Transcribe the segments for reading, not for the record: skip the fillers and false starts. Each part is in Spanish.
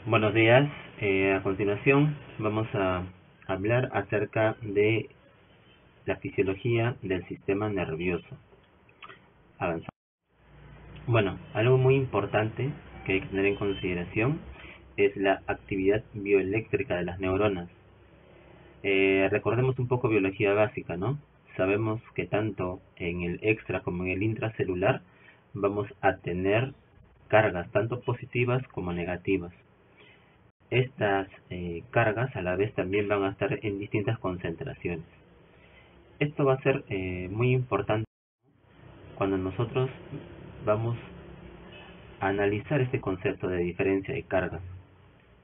Buenos días. A continuación vamos a hablar acerca de la fisiología del sistema nervioso. Avanzamos. Bueno, algo muy importante que hay que tener en consideración es la actividad bioeléctrica de las neuronas. Recordemos un poco biología básica, ¿no? Sabemos que tanto en el extra como en el intracelular vamos a tener cargas tanto positivas como negativas. Estas cargas a la vez también van a estar en distintas concentraciones. Esto va a ser muy importante cuando nosotros vamos a analizar este concepto de diferencia de cargas.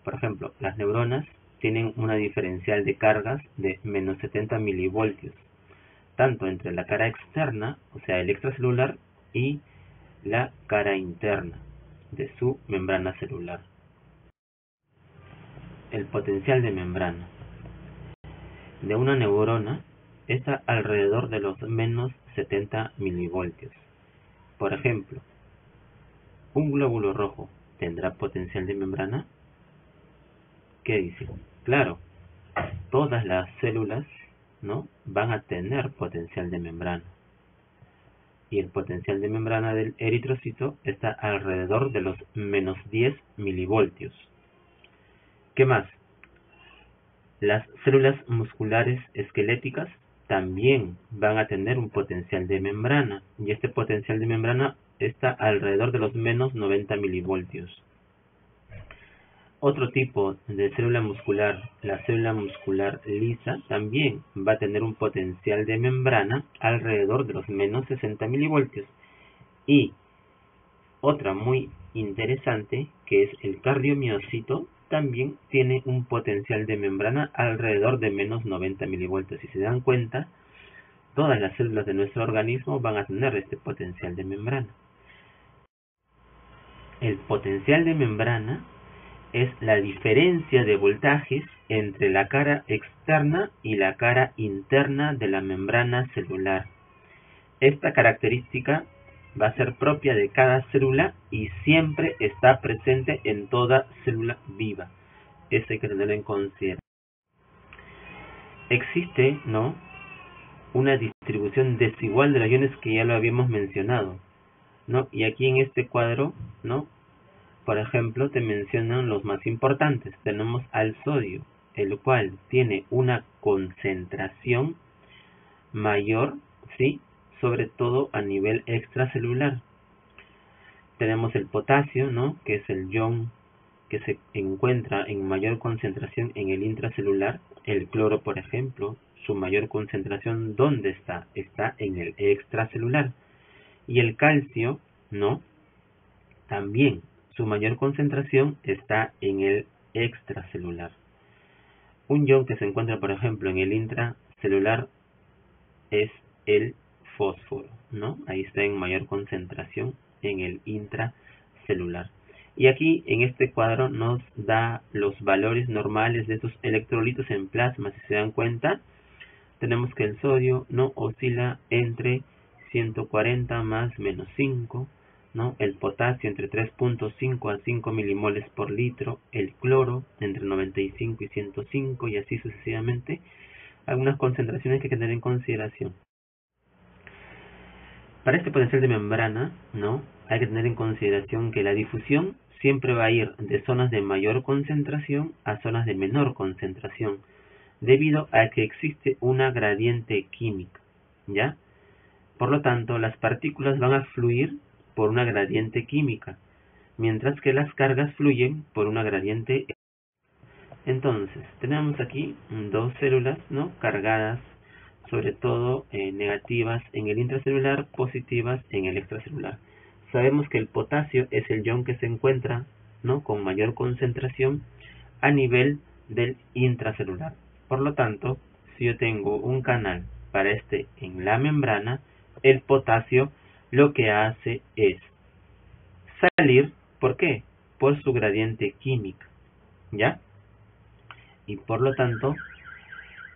Por ejemplo, las neuronas tienen una diferencial de cargas de menos 70 milivoltios, tanto entre la cara externa, o sea el extracelular, y la cara interna de su membrana celular. El potencial de membrana de una neurona está alrededor de los menos 70 milivoltios. Por ejemplo, ¿un glóbulo rojo tendrá potencial de membrana? ¿Qué dice? Claro, todas las células, ¿no?, van a tener potencial de membrana. Y el potencial de membrana del eritrocito está alrededor de los menos 10 milivoltios. ¿Qué más? Las células musculares esqueléticas también van a tener un potencial de membrana, y este potencial de membrana está alrededor de los menos 90 milivoltios. Otro tipo de célula muscular, la célula muscular lisa, también va a tener un potencial de membrana alrededor de los menos 60 milivoltios. Y otra muy interesante, que es el cardiomiocito, también tiene un potencial de membrana alrededor de menos 90 milivoltios. Si se dan cuenta, todas las células de nuestro organismo van a tener este potencial de membrana. El potencial de membrana es la diferencia de voltajes entre la cara externa y la cara interna de la membrana celular. Esta característica va a ser propia de cada célula y siempre está presente en toda célula viva. Eso hay que tenerlo en consideración. Existe, ¿no?, una distribución desigual de los iones que ya lo habíamos mencionado, ¿no? Y aquí en este cuadro, ¿no?, por ejemplo, te mencionan los más importantes. Tenemos al sodio, el cual tiene una concentración mayor, ¿sí?, sobre todo a nivel extracelular. Tenemos el potasio, ¿no?, que es el ion que se encuentra en mayor concentración en el intracelular. El cloro, por ejemplo, su mayor concentración, ¿dónde está? Está en el extracelular. Y el calcio, ¿no?, también su mayor concentración está en el extracelular. Un ion que se encuentra, por ejemplo, en el intracelular es el fósforo, ¿no? Ahí está en mayor concentración en el intracelular. Y aquí en este cuadro nos da los valores normales de estos electrolitos en plasma. Si se dan cuenta, tenemos que el sodio no oscila entre 140 más menos 5, ¿no? El potasio entre 3.5 a 5 milimoles por litro, el cloro entre 95 y 105 y así sucesivamente. Algunas concentraciones que hay que tener en consideración. Para este potencial de membrana, ¿no?, hay que tener en consideración que la difusión siempre va a ir de zonas de mayor concentración a zonas de menor concentración, debido a que existe una gradiente química, ¿ya? Por lo tanto, las partículas van a fluir por una gradiente química, mientras que las cargas fluyen por una gradiente. Entonces, tenemos aquí dos células, ¿no?, cargadas, sobre todo negativas en el intracelular, positivas en el extracelular. Sabemos que el potasio es el ion que se encuentra, ¿no?, con mayor concentración a nivel del intracelular. Por lo tanto, si yo tengo un canal para este en la membrana, el potasio lo que hace es salir. ¿Por qué? Por su gradiente química, ¿ya? Y por lo tanto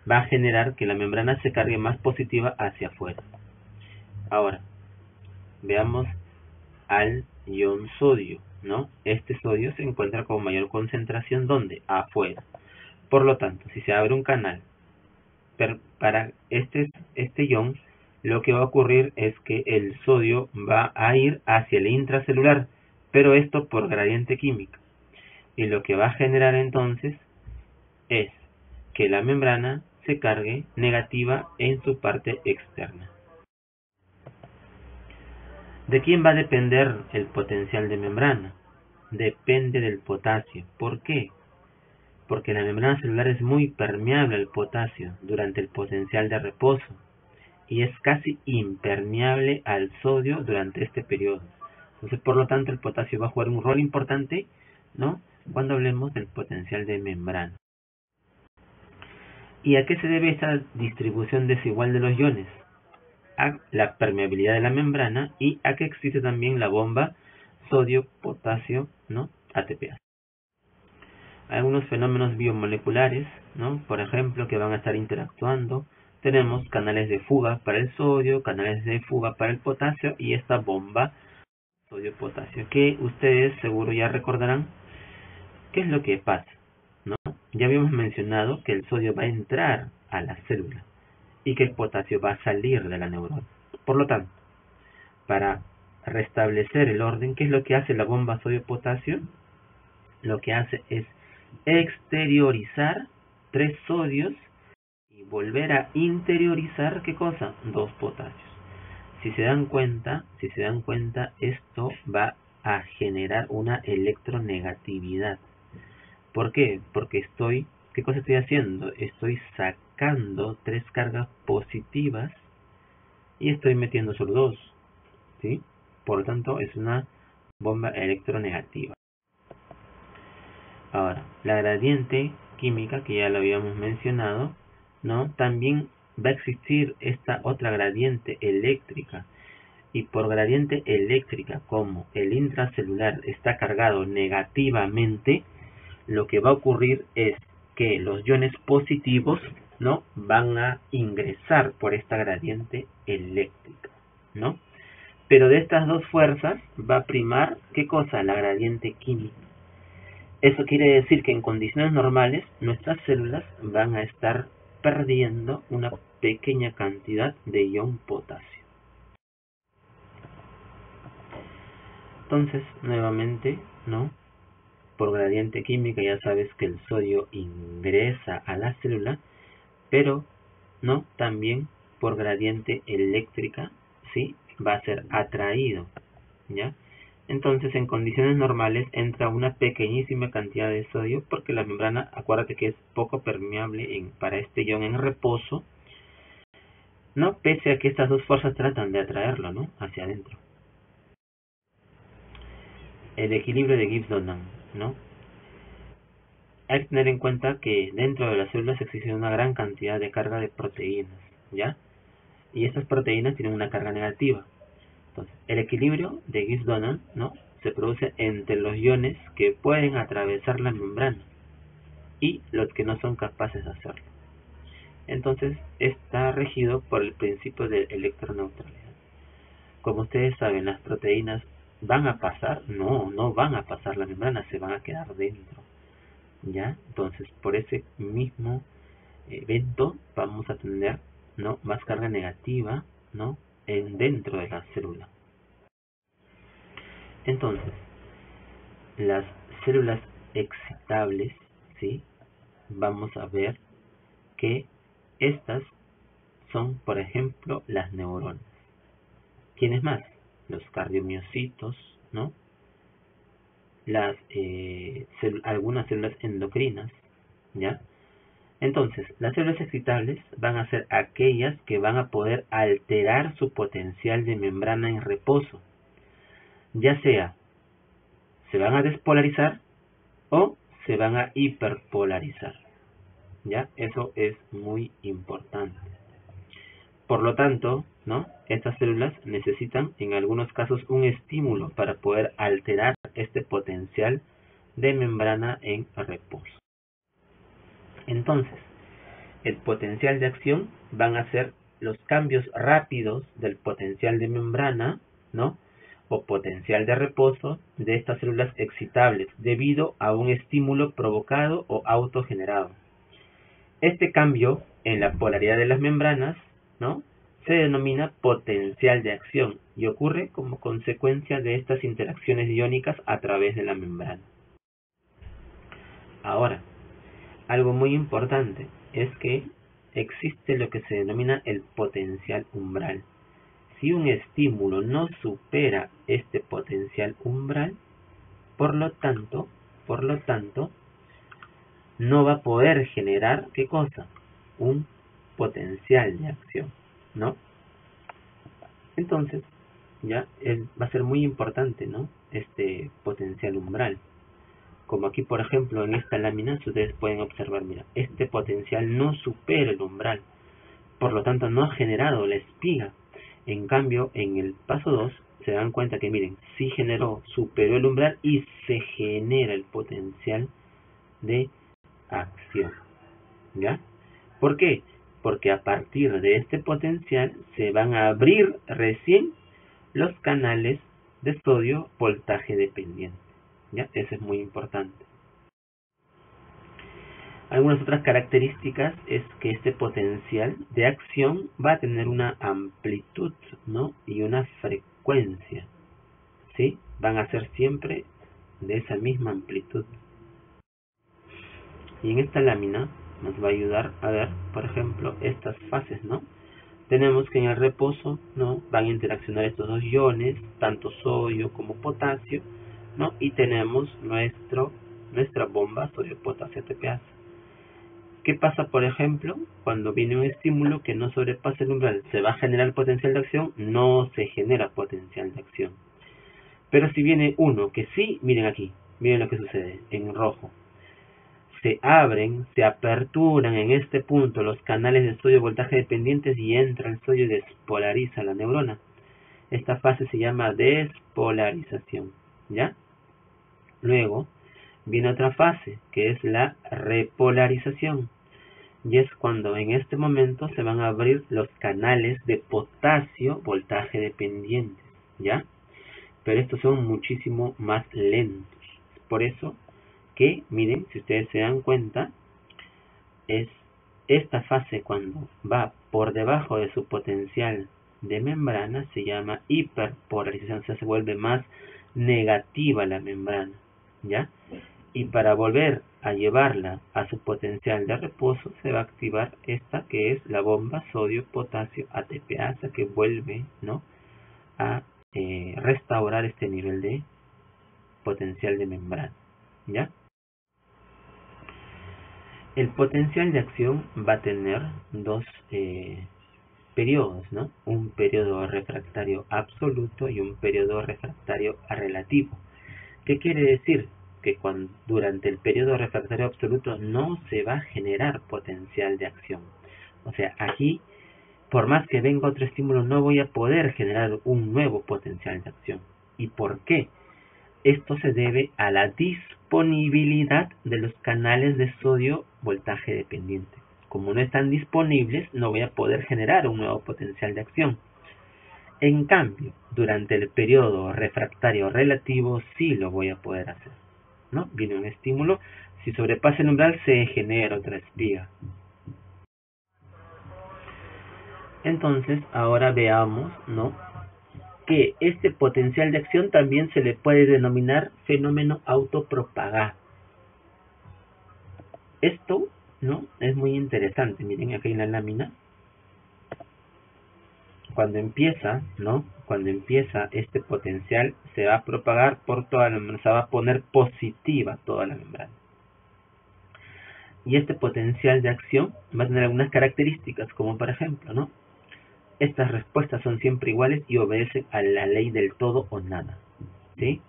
va a generar que la membrana se cargue más positiva hacia afuera. Ahora, veamos al ion sodio, ¿no? Este sodio se encuentra con mayor concentración, ¿dónde? Afuera. Por lo tanto, si se abre un canal para este ion, lo que va a ocurrir es que el sodio va a ir hacia el intracelular, pero esto por gradiente químico. Y lo que va a generar entonces es que la membrana se cargue negativa en su parte externa. ¿De quién va a depender el potencial de membrana? Depende del potasio. ¿Por qué? Porque la membrana celular es muy permeable al potasio durante el potencial de reposo y es casi impermeable al sodio durante este periodo. Entonces, por lo tanto, el potasio va a jugar un rol importante, ¿no?, cuando hablemos del potencial de membrana. ¿Y a qué se debe esta distribución desigual de los iones? A la permeabilidad de la membrana y a que existe también la bomba sodio-potasio, ¿no?, ATPase. Algunos fenómenos biomoleculares, ¿no?, por ejemplo, que van a estar interactuando. Tenemos canales de fuga para el sodio, canales de fuga para el potasio y esta bomba sodio-potasio, que ustedes seguro ya recordarán qué es lo que pasa, ¿no? Ya habíamos mencionado que el sodio va a entrar a la célula y que el potasio va a salir de la neurona. Por lo tanto, para restablecer el orden, ¿qué es lo que hace la bomba sodio-potasio? Lo que hace es exteriorizar 3 sodios y volver a interiorizar, ¿qué cosa? 2 potasios. Si se dan cuenta, esto va a generar una electronegatividad. ¿Por qué? Porque ¿qué cosa estoy haciendo? Estoy sacando 3 cargas positivas y estoy metiendo solo 2, ¿sí? Por lo tanto, es una bomba electronegativa. Ahora, la gradiente química, que ya lo habíamos mencionado, ¿no?, también va a existir esta otra gradiente eléctrica. Y por gradiente eléctrica, como el intracelular está cargado negativamente, lo que va a ocurrir es que los iones positivos, ¿no?, van a ingresar por esta gradiente eléctrica, ¿no? Pero de estas dos fuerzas va a primar, ¿qué cosa? La gradiente química. Eso quiere decir que en condiciones normales nuestras células van a estar perdiendo una pequeña cantidad de ion potasio. Entonces, nuevamente, ¿no?, por gradiente química ya sabes que el sodio ingresa a la célula, pero no también por gradiente eléctrica, ¿sí?, va a ser atraído, ¿ya? Entonces, en condiciones normales entra una pequeñísima cantidad de sodio porque la membrana, acuérdate que es poco permeable para este ion en reposo, ¿no?, pese a que estas dos fuerzas tratan de atraerlo, ¿no?, hacia adentro. El equilibrio de Gibbs-Donan, ¿no? Hay que tener en cuenta que dentro de las células existe una gran cantidad de carga de proteínas, ¿ya? Y estas proteínas tienen una carga negativa. Entonces, el equilibrio de Gibbs-Donan, ¿no?, se produce entre los iones que pueden atravesar la membrana y los que no son capaces de hacerlo. Entonces, está regido por el principio de electroneutralidad. Como ustedes saben, las proteínas van a pasar, no van a pasar la membrana, se van a quedar dentro, ¿ya? Entonces, por ese mismo evento vamos a tener, ¿no?, más carga negativa, ¿no?, dentro de la célula. Entonces, las células excitables, ¿sí?, vamos a ver que estas son, por ejemplo, las neuronas. ¿Quiénes más? Los cardiomiocitos, ¿no?, algunas células endocrinas, ¿ya? Entonces, las células excitables van a ser aquellas que van a poder alterar su potencial de membrana en reposo, ya sea se van a despolarizar o se van a hiperpolarizar, ¿ya? Eso es muy importante. Por lo tanto, ¿no?, estas células necesitan en algunos casos un estímulo para poder alterar este potencial de membrana en reposo. Entonces, el potencial de acción van a ser los cambios rápidos del potencial de membrana, ¿no?, o potencial de reposo de estas células excitables debido a un estímulo provocado o autogenerado. Este cambio en la polaridad de las membranas, ¿no?, se denomina potencial de acción y ocurre como consecuencia de estas interacciones iónicas a través de la membrana. Ahora, algo muy importante es que existe lo que se denomina el potencial umbral. Si un estímulo no supera este potencial umbral, por lo tanto, no va a poder generar, ¿qué cosa? Un potencial de acción, ¿no? Entonces, ya va a ser muy importante, ¿no?, este potencial umbral. Como aquí, por ejemplo, en esta lámina, ustedes pueden observar, mira, este potencial no supera el umbral, por lo tanto no ha generado la espiga. En cambio, en el paso 2, se dan cuenta que, miren, sí generó, superó el umbral y se genera el potencial de acción, ¿ya? ¿Por qué? Porque a partir de este potencial se van a abrir recién los canales de sodio voltaje dependiente, ¿ya? Eso es muy importante. Algunas otras características es que este potencial de acción va a tener una amplitud, ¿no?, y una frecuencia, ¿sí? Van a ser siempre de esa misma amplitud. Y en esta lámina nos va a ayudar a ver, por ejemplo, estas fases, ¿no? Tenemos que en el reposo, ¿no?, van a interaccionar estos dos iones, tanto sodio como potasio, ¿no? Y tenemos nuestra bomba sodio-potasio ATPase. ¿Qué pasa, por ejemplo, cuando viene un estímulo que no sobrepasa el umbral? ¿Se va a generar potencial de acción? No se genera potencial de acción. Pero si viene uno que sí, miren aquí, miren lo que sucede en rojo. Se abren, se aperturan en este punto los canales de sodio voltaje dependientes y entra el sodio y despolariza la neurona. Esta fase se llama despolarización, ¿ya? Luego viene otra fase que es la repolarización. Y es cuando en este momento se van a abrir los canales de potasio voltaje dependientes, ¿ya? Pero estos son muchísimo más lentos. Por eso que, miren, si ustedes se dan cuenta, es esta fase cuando va por debajo de su potencial de membrana se llama hiperpolarización, o sea, se vuelve más negativa la membrana, ¿ya? Y para volver a llevarla a su potencial de reposo se va a activar esta que es la bomba sodio-potasio ATPase, que vuelve, ¿no?, a restaurar este nivel de potencial de membrana, ¿ya? El potencial de acción va a tener dos periodos, ¿no? Un periodo refractario absoluto y un periodo refractario relativo. ¿Qué quiere decir? Que durante el periodo refractario absoluto no se va a generar potencial de acción. O sea, aquí, por más que venga otro estímulo, no voy a poder generar un nuevo potencial de acción. ¿Y por qué? Esto se debe a la disponibilidad de los canales de sodio voltaje dependiente. Como no están disponibles, no voy a poder generar un nuevo potencial de acción. En cambio, durante el periodo refractario relativo sí lo voy a poder hacer, ¿no? Viene un estímulo, si sobrepasa el umbral se genera otra espiga. Entonces, ahora veamos, ¿no?, que este potencial de acción también se le puede denominar fenómeno autopropagado. Esto, ¿no?, es muy interesante. Miren aquí en la lámina. Cuando empieza, ¿no?, cuando empieza este potencial se va a propagar por toda la membrana, se va a poner positiva toda la membrana. Y este potencial de acción va a tener algunas características, como por ejemplo, ¿no?, estas respuestas son siempre iguales y obedecen a la ley del todo o nada, ¿sí?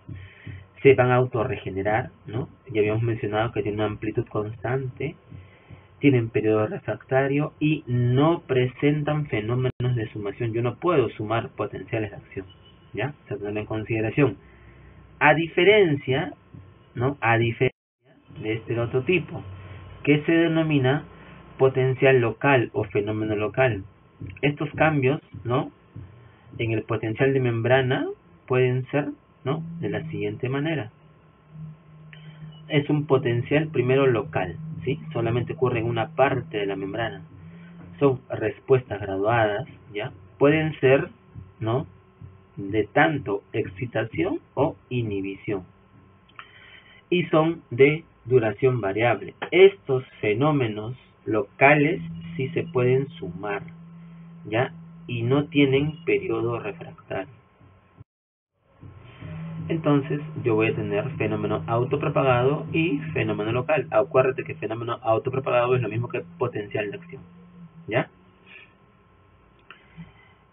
Se van a autorregenerar, ¿no? Ya habíamos mencionado que tienen una amplitud constante, tienen periodo refractario y no presentan fenómenos de sumación. Yo no puedo sumar potenciales de acción, ¿ya? Se tendrá en consideración. A diferencia, ¿no?, a diferencia de este otro tipo, que se denomina potencial local o fenómeno local. Estos cambios, ¿no?, en el potencial de membrana pueden ser, ¿no?, de la siguiente manera. Es un potencial primero local, ¿sí? Solamente ocurre en una parte de la membrana. Son respuestas graduadas, ¿ya? Pueden ser, ¿no?, de tanto excitación o inhibición. Y son de duración variable. Estos fenómenos locales sí se pueden sumar, ¿ya? Y no tienen periodo refractario. Entonces yo voy a tener fenómeno autopropagado y fenómeno local. Acuérdate que fenómeno autopropagado es lo mismo que potencial de acción, ¿ya?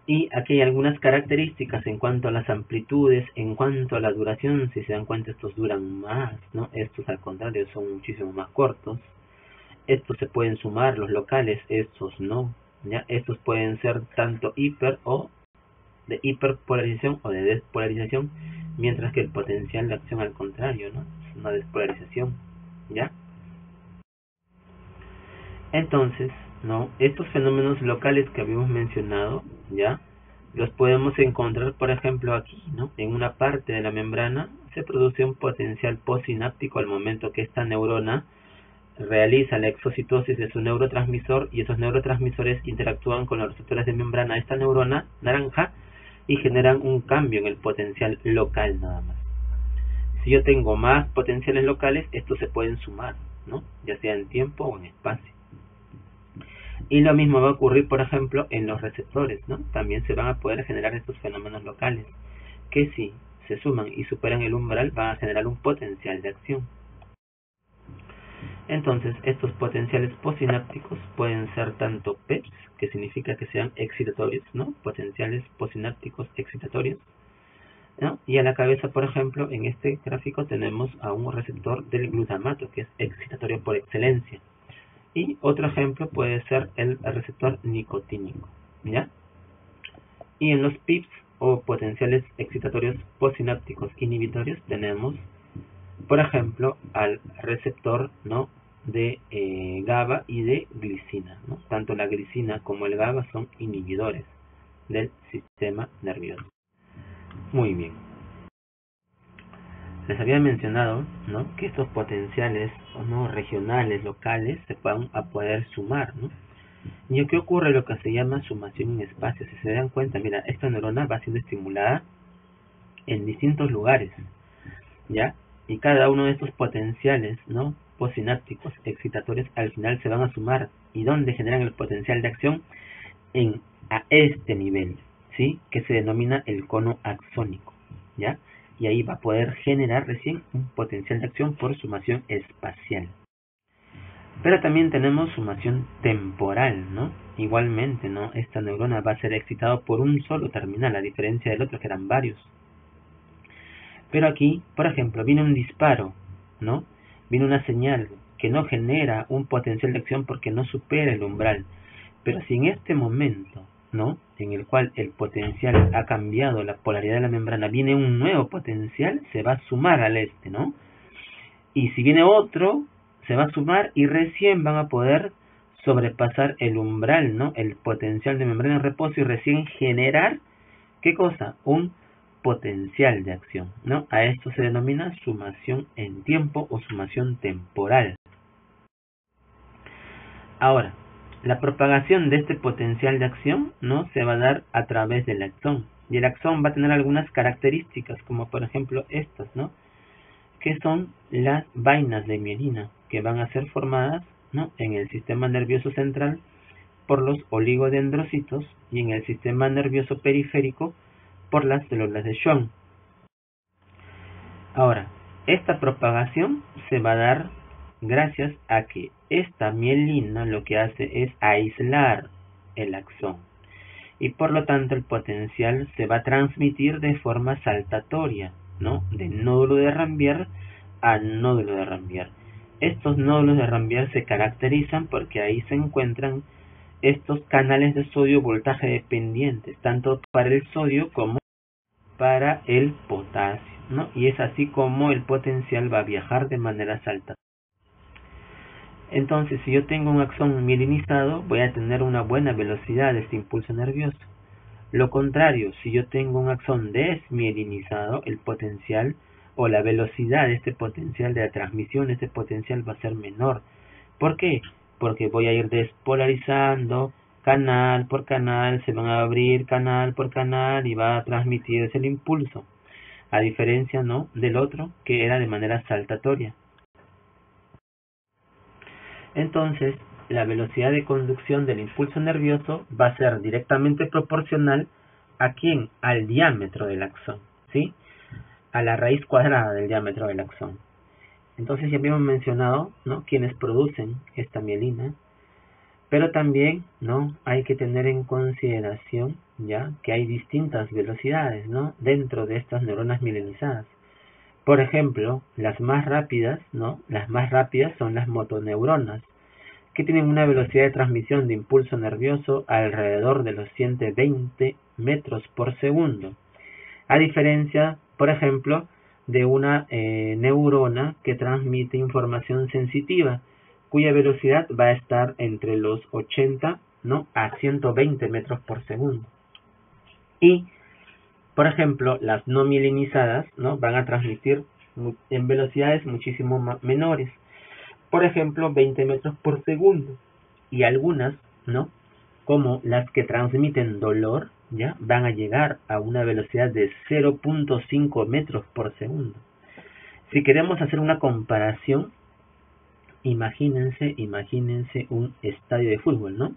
Y aquí hay algunas características en cuanto a las amplitudes, en cuanto a la duración. Si se dan cuenta, estos duran más, ¿no? Estos al contrario son muchísimo más cortos. Estos se pueden sumar, los locales, estos no, ¿ya? Estos pueden ser tanto hiper o de hiperpolarización o de despolarización, mientras que el potencial de acción al contrario, ¿no? Es una despolarización, ¿ya? Entonces, ¿no?, estos fenómenos locales que habíamos mencionado, ¿ya?, los podemos encontrar, por ejemplo, aquí, ¿no? En una parte de la membrana se produce un potencial postsináptico al momento que esta neurona realiza la exocitosis de su neurotransmisor, y esos neurotransmisores interactúan con los receptores de membrana de esta neurona naranja y generan un cambio en el potencial local nada más. Si yo tengo más potenciales locales, estos se pueden sumar, ¿no?, ya sea en tiempo o en espacio. Y lo mismo va a ocurrir, por ejemplo, en los receptores, ¿no? También se van a poder generar estos fenómenos locales, que si se suman y superan el umbral, van a generar un potencial de acción. Entonces, estos potenciales postsinápticos pueden ser tanto PEPs, que significa que sean excitatorios, ¿no?, potenciales postsinápticos excitatorios, ¿no? Y a la cabeza, por ejemplo, en este gráfico tenemos a un receptor del glutamato, que es excitatorio por excelencia. Y otro ejemplo puede ser el receptor nicotínico, ¿ya? Y en los PIPs, o potenciales excitatorios postsinápticos inhibitorios, tenemos, por ejemplo, al receptor, ¿no?, de GABA y de glicina, ¿no? Tanto la glicina como el GABA son inhibidores del sistema nervioso. Muy bien. Les había mencionado, ¿no?, que estos potenciales, ¿no?, regionales, locales, se van a poder sumar, ¿no? Y aquí ocurre lo que se llama sumación en espacio. Si se dan cuenta, mira, esta neurona va siendo estimulada en distintos lugares, ¿ya? Y cada uno de estos potenciales, ¿no?, postsinápticos excitatorios al final se van a sumar. ¿Y dónde generan el potencial de acción? A este nivel, ¿sí?, que se denomina el cono axónico, ¿ya? Y ahí va a poder generar recién un potencial de acción por sumación espacial. Pero también tenemos sumación temporal, ¿no? Igualmente, ¿no?, esta neurona va a ser excitada por un solo terminal, a diferencia del otro que eran varios. Pero aquí, por ejemplo, viene un disparo, ¿no? Viene una señal que no genera un potencial de acción porque no supera el umbral. Pero si en este momento, ¿no?, en el cual el potencial ha cambiado la polaridad de la membrana, viene un nuevo potencial, se va a sumar al este, ¿no? Y si viene otro, se va a sumar y recién van a poder sobrepasar el umbral, ¿no?, el potencial de membrana en reposo, y recién generar, ¿qué cosa? Un potencial de acción, ¿no? A esto se denomina sumación en tiempo o sumación temporal. Ahora, la propagación de este potencial de acción, ¿no?, se va a dar a través del axón. Y el axón va a tener algunas características, como por ejemplo estas, ¿no?, que son las vainas de mielina, que van a ser formadas, ¿no?, en el sistema nervioso central por los oligodendrocitos y en el sistema nervioso periférico por las células de Schwann. Ahora, esta propagación se va a dar gracias a que esta mielina lo que hace es aislar el axón, y por lo tanto el potencial se va a transmitir de forma saltatoria, ¿no?, de nódulo de Rambier a nódulo de Rambier. Estos nódulos de Rambier se caracterizan porque ahí se encuentran estos canales de sodio voltaje dependientes, tanto para el sodio como para el potasio, ¿no? Y es así como el potencial va a viajar de manera saltatoria. Entonces, si yo tengo un axón mielinizado, voy a tener una buena velocidad de este impulso nervioso. Lo contrario, si yo tengo un axón desmielinizado, el potencial o la velocidad de este potencial de la transmisión, este potencial va a ser menor. ¿Por qué? Porque voy a ir despolarizando canal por canal, se van a abrir canal por canal y va a transmitirse el impulso. A diferencia, ¿no?, del otro, que era de manera saltatoria. Entonces, la velocidad de conducción del impulso nervioso va a ser directamente proporcional ¿a quién? Al diámetro del axón, ¿sí? A la raíz cuadrada del diámetro del axón. Entonces ya habíamos mencionado, ¿no?, quienes producen esta mielina, pero también, ¿no?, hay que tener en consideración ya que hay distintas velocidades, ¿no?, dentro de estas neuronas mielinizadas. Por ejemplo, las más rápidas, ¿no?, las más rápidas son las motoneuronas, que tienen una velocidad de transmisión de impulso nervioso alrededor de los 120 metros por segundo. A diferencia, por ejemplo, de una neurona que transmite información sensitiva, cuya velocidad va a estar entre los 80, ¿no?, a 120 metros por segundo. Y, por ejemplo, las no mielinizadas, ¿no?, van a transmitir en velocidades muchísimo menores. Por ejemplo, 20 metros por segundo. Y algunas, ¿no?, como las que transmiten dolor, ya van a llegar a una velocidad de 0.5 metros por segundo. Si queremos hacer una comparación, imagínense un estadio de fútbol, ¿no?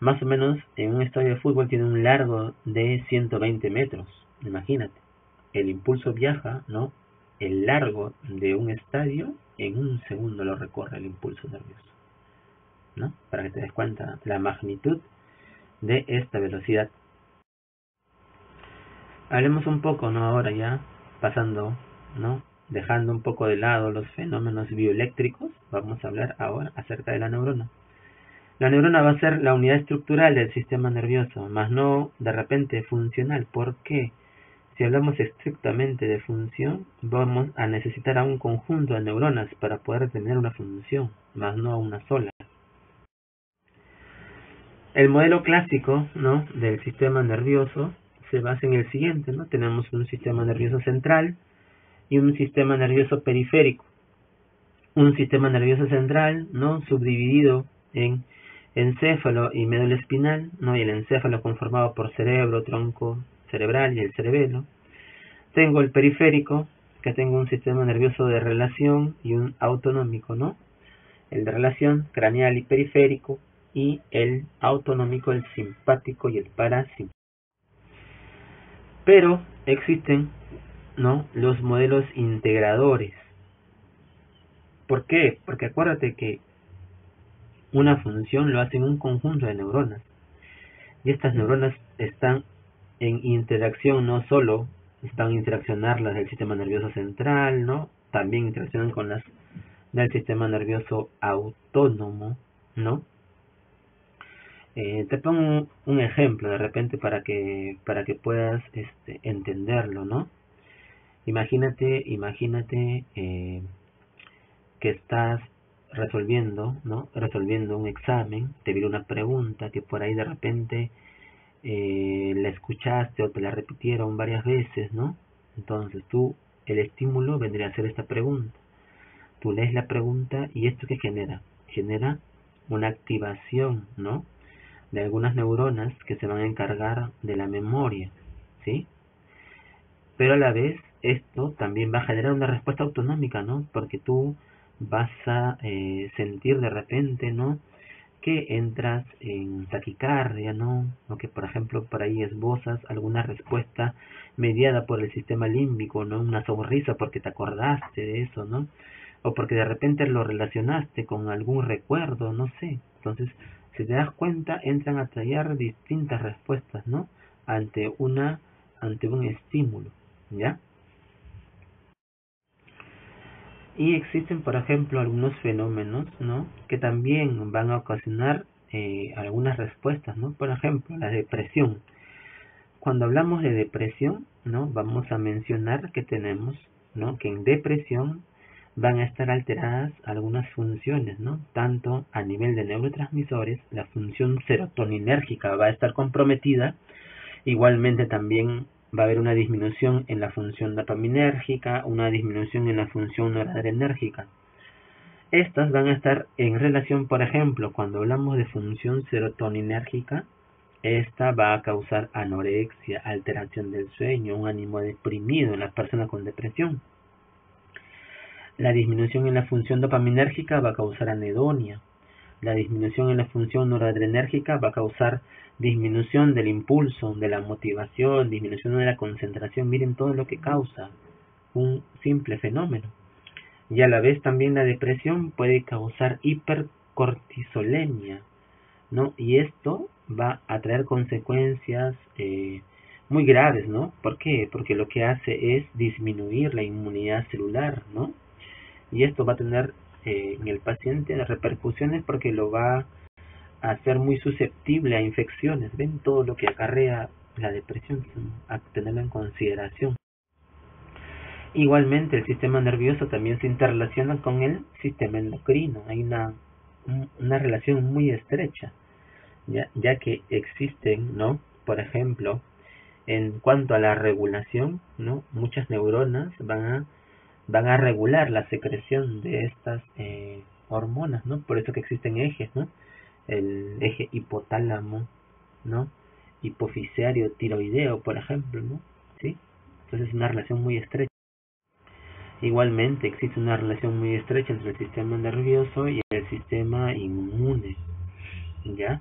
Más o menos en un estadio de fútbol tiene un largo de 120 metros. Imagínate, el impulso viaja, ¿no?, el largo de un estadio en un segundo lo recorre el impulso nervioso, ¿no? Para que te des cuenta la magnitud de esta velocidad. Hablemos un poco, ¿no?, ahora ya pasando, ¿no?, dejando un poco de lado los fenómenos bioeléctricos, vamos a hablar ahora acerca de la neurona. La neurona va a ser la unidad estructural del sistema nervioso, más no de repente funcional. ¿Por qué? Si hablamos estrictamente de función, vamos a necesitar a un conjunto de neuronas para poder tener una función, más no a una sola. El modelo clásico, ¿no?, del sistema nervioso se basa en el siguiente, ¿no? Tenemos un sistema nervioso central y un sistema nervioso periférico. Un sistema nervioso central, ¿no?, subdividido en encéfalo y médula espinal, ¿no?, y el encéfalo conformado por cerebro, tronco cerebral y el cerebelo. Tengo el periférico, que tengo un sistema nervioso de relación y un autonómico, ¿no? El de relación, craneal y periférico, y el autonómico, el simpático y el parasimpático. Pero existen, ¿no?, los modelos integradores. ¿Por qué? Porque acuérdate que una función lo hacen un conjunto de neuronas. Y estas neuronas están en interacción, no solo están interaccionar las del sistema nervioso central, ¿no? También interaccionan con las del sistema nervioso autónomo, ¿no? Te pongo un ejemplo de repente para que puedas entenderlo, ¿no? Imagínate que estás resolviendo, ¿no?, resolviendo un examen, te viene una pregunta que por ahí de repente la escuchaste o te la repitieron varias veces, ¿no? Entonces el estímulo vendría a ser esta pregunta. Tú lees la pregunta y esto ¿qué genera? Genera una activación, ¿no?, de algunas neuronas que se van a encargar de la memoria, ¿sí? Pero a la vez esto también va a generar una respuesta autonómica, ¿no? Porque tú vas a sentir de repente, ¿no?, que entras en taquicardia, ¿no? O que por ejemplo por ahí esbozas alguna respuesta mediada por el sistema límbico, ¿no? Una sonrisa porque te acordaste de eso, ¿no? O porque de repente lo relacionaste con algún recuerdo, no sé. Entonces, si te das cuenta, entran a tallar distintas respuestas, ¿no?, ante un estímulo, ¿ya? Y existen, por ejemplo, algunos fenómenos, ¿no?, que también van a ocasionar algunas respuestas, ¿no? Por ejemplo, la depresión. Cuando hablamos de depresión, ¿no?, vamos a mencionar que tenemos, ¿no?, que en depresión van a estar alteradas algunas funciones, ¿no? Tanto a nivel de neurotransmisores, la función serotoninérgica va a estar comprometida, Igualmente también va a haber una disminución en la función dopaminérgica, una disminución en la función noradrenérgica. Estas van a estar en relación, por ejemplo, cuando hablamos de función serotoninérgica, esta va a causar anorexia, alteración del sueño, un ánimo deprimido en las personas con depresión. La disminución en la función dopaminérgica va a causar anedonia. La disminución en la función noradrenérgica va a causar disminución del impulso, de la motivación, disminución de la concentración. Miren todo lo que causa un simple fenómeno. Y a la vez también la depresión puede causar hipercortisolemia, ¿no? Y esto va a traer consecuencias muy graves, ¿no? ¿Por qué? Porque lo que hace es disminuir la inmunidad celular, ¿no? Y esto va a tener en el paciente repercusiones porque lo va a ser muy susceptible a infecciones. ¿Ven todo lo que acarrea la depresión? A tenerlo en consideración. Igualmente el sistema nervioso también se interrelaciona con el sistema endocrino. Hay una relación muy estrecha, ya que existen, ¿no? Por ejemplo, en cuanto a la regulación, ¿no? Muchas neuronas van a regular la secreción de estas hormonas, ¿no? Por eso que existen ejes, ¿no? El eje hipotálamo, ¿no? Hipoficiario tiroideo, por ejemplo, ¿no? ¿Sí? Entonces es una relación muy estrecha. Igualmente existe una relación muy estrecha entre el sistema nervioso y el sistema inmune, ¿ya?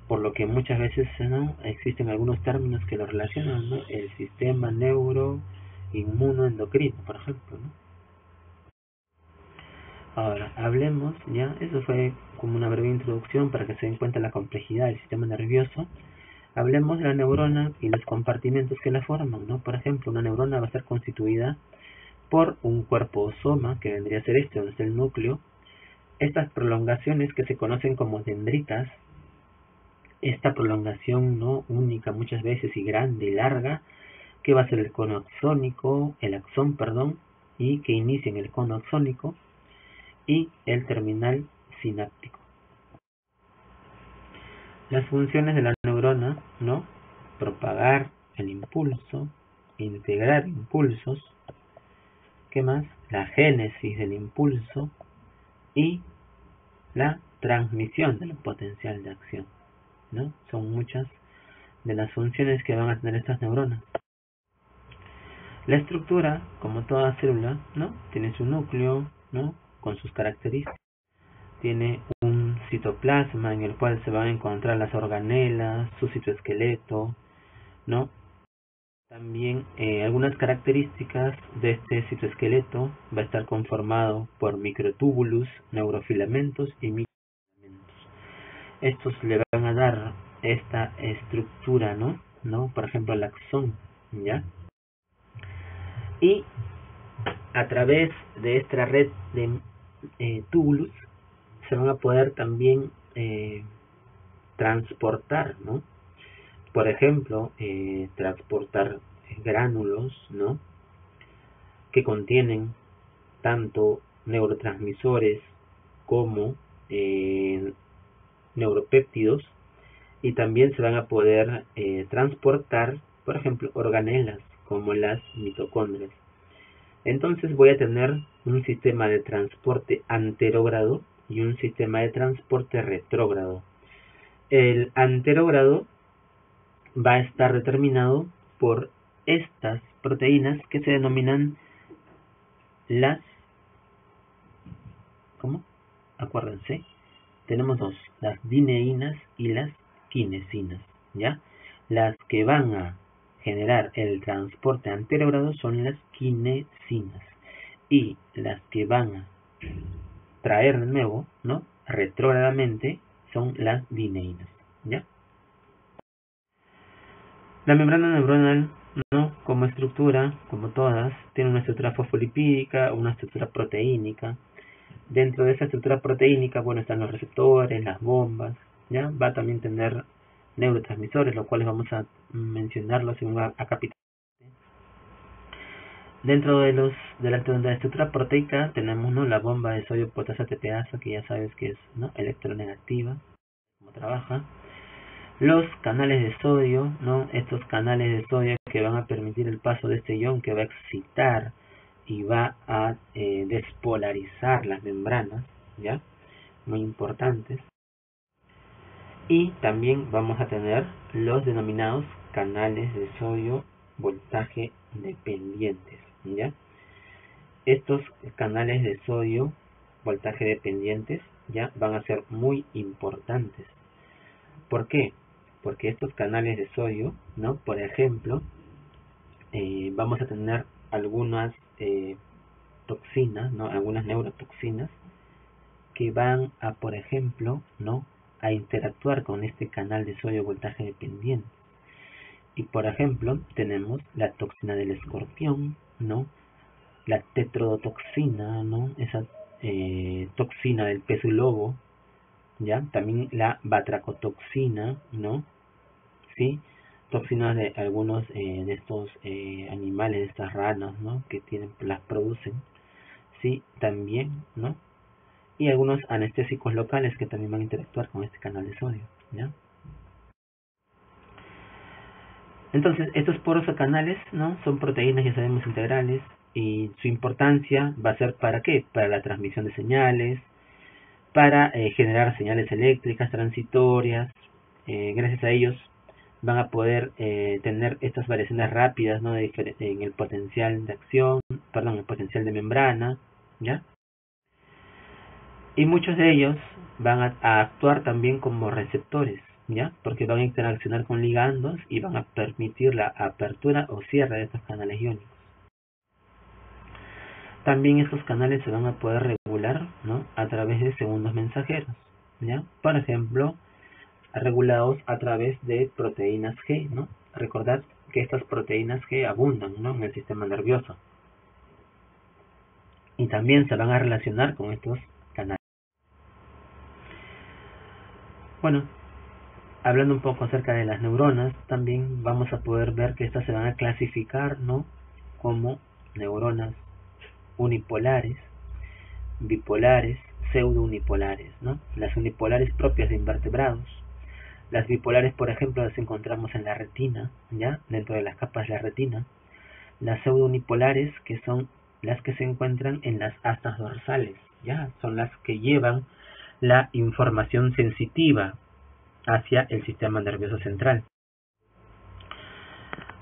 Por lo que muchas veces, ¿no? Existen algunos términos que lo relacionan, ¿no? El sistema neuroinmunoendocrino, por ejemplo, ¿no? Ahora, hablemos, ya, eso fue como una breve introducción para que se den cuenta de la complejidad del sistema nervioso. Hablemos de la neurona y los compartimentos que la forman, ¿no? Por ejemplo, una neurona va a estar constituida por un cuerpo soma, que vendría a ser donde está el núcleo. Estas prolongaciones que se conocen como dendritas, esta prolongación no única muchas veces y grande y larga, que va a ser el cono axónico, el axón, perdón, y que inicia en el cono axónico, y el terminal sináptico. Las funciones de la neurona, ¿no? Propagar el impulso, integrar impulsos, ¿qué más? La génesis del impulso y la transmisión del potencial de acción, ¿no? Son muchas de las funciones que van a tener estas neuronas. La estructura, como toda célula, ¿no? Tiene su núcleo, ¿no? Con sus características. Tiene un citoplasma en el cual se van a encontrar las organelas, su citoesqueleto, ¿no? También algunas características de este citoesqueleto va a estar conformado por microtúbulos, neurofilamentos y microfilamentos. Estos le van a dar esta estructura, ¿no? Por ejemplo, el axón, ¿ya? Y a través de esta red de túbulos se van a poder también transportar, ¿no? Por ejemplo, transportar gránulos, ¿no? Que contienen tanto neurotransmisores como neuropéptidos, y también se van a poder transportar, por ejemplo, organelas como las mitocondrias. Entonces voy a tener un sistema de transporte anterógrado y un sistema de transporte retrógrado. El anterógrado va a estar determinado por estas proteínas que se denominan las... ¿Cómo? Acuérdense, tenemos dos, las dineínas y las quinesinas, ¿ya? Las que van a generar el transporte anterógrado son las quinesinas, y las que van a traer de nuevo, ¿no? Retrógradamente, son las dineínas, ¿ya? La membrana neuronal, ¿no? Como estructura, como todas, tiene una estructura fosfolipídica, una estructura proteínica. Dentro de esa estructura proteínica, bueno, están los receptores, las bombas, ¿ya? Va a también tener neurotransmisores, los cuales vamos a mencionarlos según a capítulo. Dentro de la estructura proteica tenemos, ¿no? La bomba de sodio potasio ATPasa, que ya sabes que es, ¿no? Electronegativa, cómo trabaja. Los canales de sodio, ¿no? Estos canales de sodio que van a permitir el paso de este ion, que va a excitar y va a despolarizar las membranas, ¿ya? Muy importantes. Y también vamos a tener los denominados canales de sodio voltaje dependientes, ¿ya? Estos canales de sodio voltaje dependientes ya van a ser muy importantes. ¿Por qué? Porque estos canales de sodio, ¿no? Por ejemplo, vamos a tener algunas toxinas, ¿no? Algunas neurotoxinas que van a, por ejemplo, ¿no? A interactuar con este canal de sodio voltaje dependiente. Y por ejemplo, tenemos la toxina del escorpión, ¿no? La tetrodotoxina, ¿no? Esa toxina del pez lobo, ¿ya? También la batracotoxina, ¿no? ¿Sí? Toxinas de algunos de estos animales, de estas ranas, ¿no? Que las producen, ¿sí? También, ¿no? Y algunos anestésicos locales que también van a interactuar con este canal de sodio, ¿ya? Entonces, estos poros o canales, ¿no? Son proteínas, ya sabemos, integrales, y su importancia va a ser ¿para qué? Para la transmisión de señales, para generar señales eléctricas transitorias. Gracias a ellos van a poder tener estas variaciones rápidas, ¿no? En el potencial de acción, perdón, el potencial de membrana, ¿ya? Y muchos de ellos van a actuar también como receptores, ¿ya? Porque van a interaccionar con ligandos y van a permitir la apertura o cierre de estos canales iónicos. También estos canales se van a poder regular, ¿no? A través de segundos mensajeros, ¿ya? Por ejemplo, regulados a través de proteínas G, ¿no? Recordad que estas proteínas G abundan, ¿no? En el sistema nervioso. Y también se van a relacionar con estos canales. Bueno, hablando un poco acerca de las neuronas, también vamos a poder ver que estas se van a clasificar, ¿no? Como neuronas unipolares, bipolares, pseudounipolares, ¿no? Las unipolares propias de invertebrados. Las bipolares, por ejemplo, las encontramos en la retina, ¿ya? Dentro de las capas de la retina. Las pseudounipolares, que son las que se encuentran en las astas dorsales, ¿ya? Son las que llevan la información sensitiva hacia el sistema nervioso central.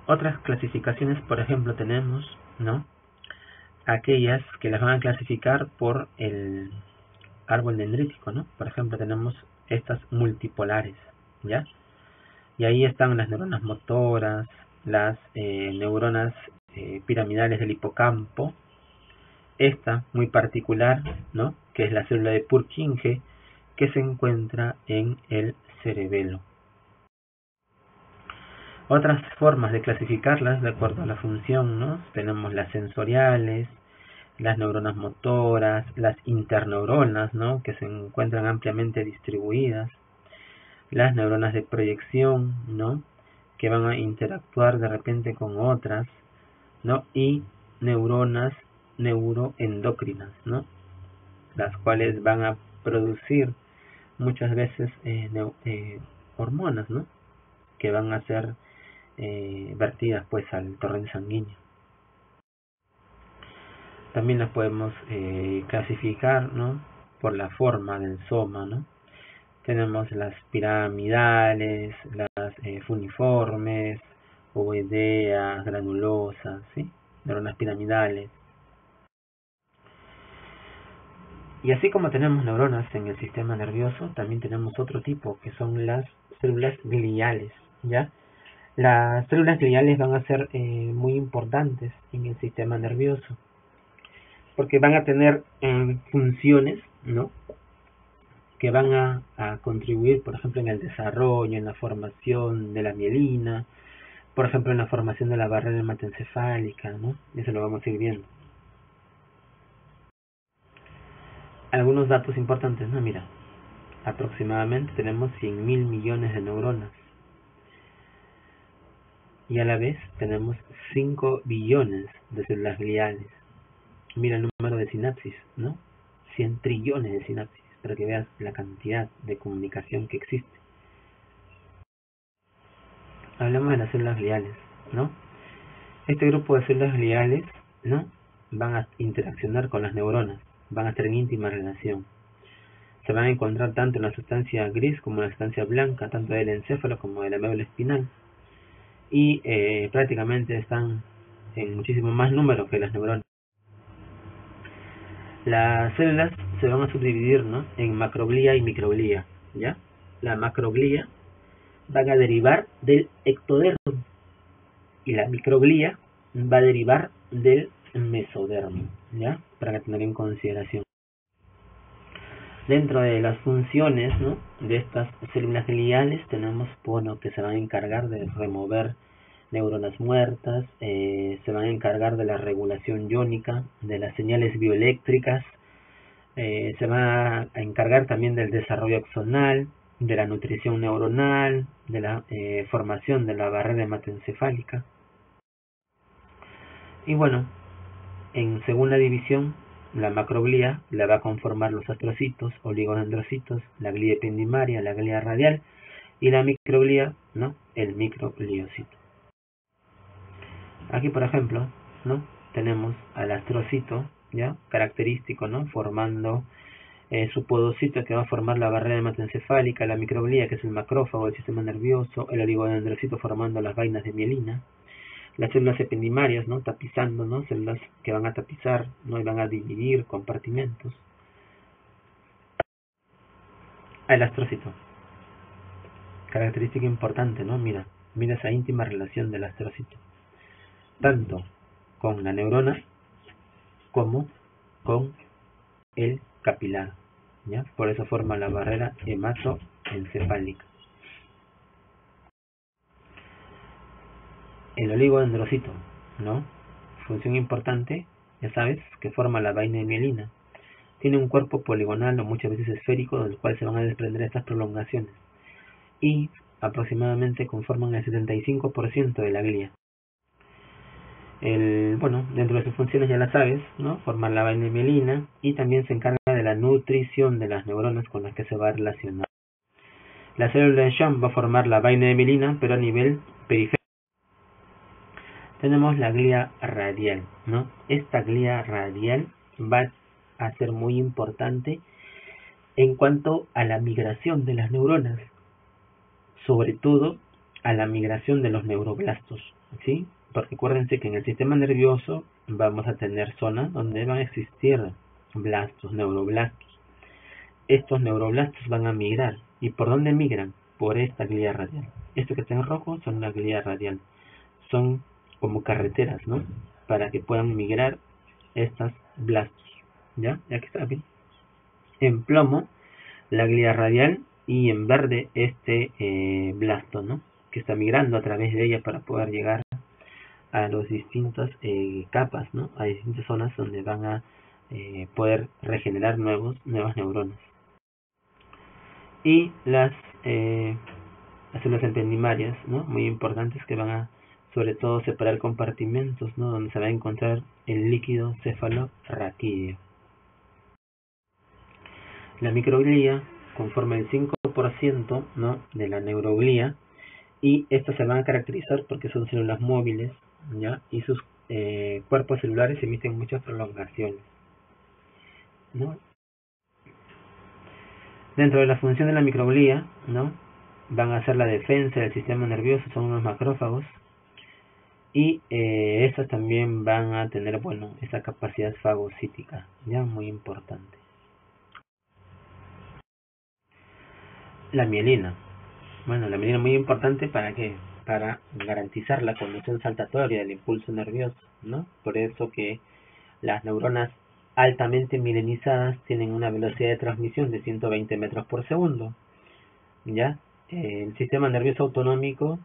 Otras clasificaciones, por ejemplo, tenemos, ¿no? Aquellas que las van a clasificar por el árbol dendrítico, ¿no? Por ejemplo, tenemos estas multipolares, ¿ya? Y ahí están las neuronas motoras, las neuronas piramidales del hipocampo, esta muy particular, ¿no? Que es la célula de Purkinje, que se encuentra en el cerebelo. Otras formas de clasificarlas de acuerdo a la función, ¿no? Tenemos las sensoriales, las neuronas motoras, las interneuronas, ¿no? Que se encuentran ampliamente distribuidas, las neuronas de proyección, ¿no? Que van a interactuar de repente con otras, ¿no? Y neuronas neuroendocrinas, ¿no? Las cuales van a producir muchas veces hormonas, ¿no? Que van a ser vertidas pues al torrente sanguíneo. También las podemos clasificar, ¿no? Por la forma del soma, ¿no? Tenemos las piramidales, las funiformes, ovoideas, granulosas, ¿sí? Neuronas piramidales. Y así como tenemos neuronas en el sistema nervioso, también tenemos otro tipo, que son las células gliales, ¿ya? Las células gliales van a ser muy importantes en el sistema nervioso, porque van a tener funciones, ¿no? Que van a contribuir, por ejemplo, en el desarrollo, en la formación de la mielina, por ejemplo, en la formación de la barrera hematoencefálica, ¿no? Eso lo vamos a ir viendo. Algunos datos importantes, ¿no? Mira, aproximadamente tenemos 100.000 millones de neuronas. Y a la vez tenemos 5 billones de células gliales. Mira el número de sinapsis, ¿no? 100 trillones de sinapsis, para que veas la cantidad de comunicación que existe. hablamos de las células gliales, ¿no? Este grupo de células gliales, ¿no?, van a interaccionar con las neuronas, van a estar en íntima relación. Se van a encontrar tanto en la sustancia gris como en la sustancia blanca, tanto del encéfalo como de la médula espinal. Y prácticamente están en muchísimo más número que las neuronas. Las células se van a subdividir, ¿no?, en macroglía y microglía, ¿ya? La macroglía van a derivar del ectodermo y la microglía va a derivar del mesodermo, ¿ya? Para tener en consideración. Dentro de las funciones, ¿no?, de estas células gliales tenemos, bueno, que se van a encargar de remover neuronas muertas, se van a encargar de la regulación iónica, de las señales bioeléctricas, se va a encargar también del desarrollo axonal, de la nutrición neuronal, de la formación de la barrera hematoencefálica. Y bueno, según la división, la macroglía la va a conformar los astrocitos, oligodendrocitos, la glía ependimaria, la glía radial, y la microglía, ¿no?, el microgliocito. Aquí, por ejemplo, ¿no?, tenemos al astrocito, ya característico, ¿no?, formando su podocito, que va a formar la barrera hematoencefálica, la microglía, que es el macrófago del sistema nervioso, el oligodendrocito formando las vainas de mielina, las células ependimarias, ¿no?, tapizando, ¿no?, células que van a tapizar, ¿no?, y van a dividir compartimentos. El astrocito, característica importante, ¿no? Mira esa íntima relación del astrocito, tanto con la neurona como con el capilar, ¿ya? Por eso forma la barrera hematoencefálica. El oligodendrocito, ¿no?, función importante, ya sabes, que forma la vaina de mielina. Tiene un cuerpo poligonal o muchas veces esférico, del cual se van a desprender estas prolongaciones, y aproximadamente conforman el 75% de la glía. Bueno, dentro de sus funciones ya las sabes, ¿no?, formar la vaina de mielina, y también se encarga de la nutrición de las neuronas con las que se va a relacionar. La célula de Schwann va a formar la vaina de mielina, pero a nivel periférico. Tenemos la glía radial, ¿no? Esta glía radial va a ser muy importante en cuanto a la migración de las neuronas, sobre todo a la migración de los neuroblastos, ¿sí? Porque acuérdense que en el sistema nervioso vamos a tener zonas donde van a existir blastos, neuroblastos. Estos neuroblastos van a migrar. ¿Y por dónde migran? Por esta glía radial. Esto que está en rojo son la glía radial. Son como carreteras, ¿no?, para que puedan migrar estas blastos, ¿ya? Aquí está bien. En plomo, la glía radial, y en verde este blasto, ¿no?, que está migrando a través de ella para poder llegar a las distintas capas, ¿no?, a distintas zonas donde van a poder regenerar nuevas neuronas. Y las células ependimarias, ¿no?, muy importantes, que van a sobre todo separar compartimentos, ¿no?, donde se va a encontrar el líquido cefalorraquídeo. La microglía conforma el 5%, ¿no?, de la neuroglía, y estas se van a caracterizar porque son células móviles, ¿ya?, y sus cuerpos celulares emiten muchas prolongaciones, ¿no? Dentro de la función de la microglía, ¿no?, van a ser la defensa del sistema nervioso, son unos macrófagos, y estas también van a tener, bueno, esa capacidad fagocítica, ya muy importante. La mielina. Bueno, la mielina es muy importante, ¿para qué? Para garantizar la conducción saltatoria del impulso nervioso, ¿no? Por eso que las neuronas altamente mielinizadas tienen una velocidad de transmisión de 120 metros por segundo, ¿ya? El sistema nervioso autonómico,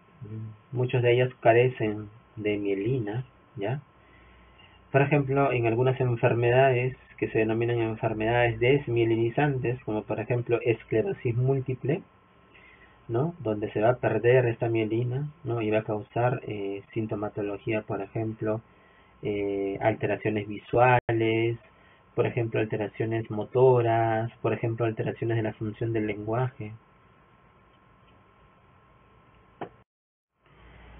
muchos de ellos carecen de mielina, ¿ya? Por ejemplo, en algunas enfermedades que se denominan enfermedades desmielinizantes, como por ejemplo esclerosis múltiple, ¿no?, donde se va a perder esta mielina, ¿no?, y va a causar sintomatología, por ejemplo, alteraciones visuales, por ejemplo, alteraciones motoras, por ejemplo, alteraciones de la función del lenguaje.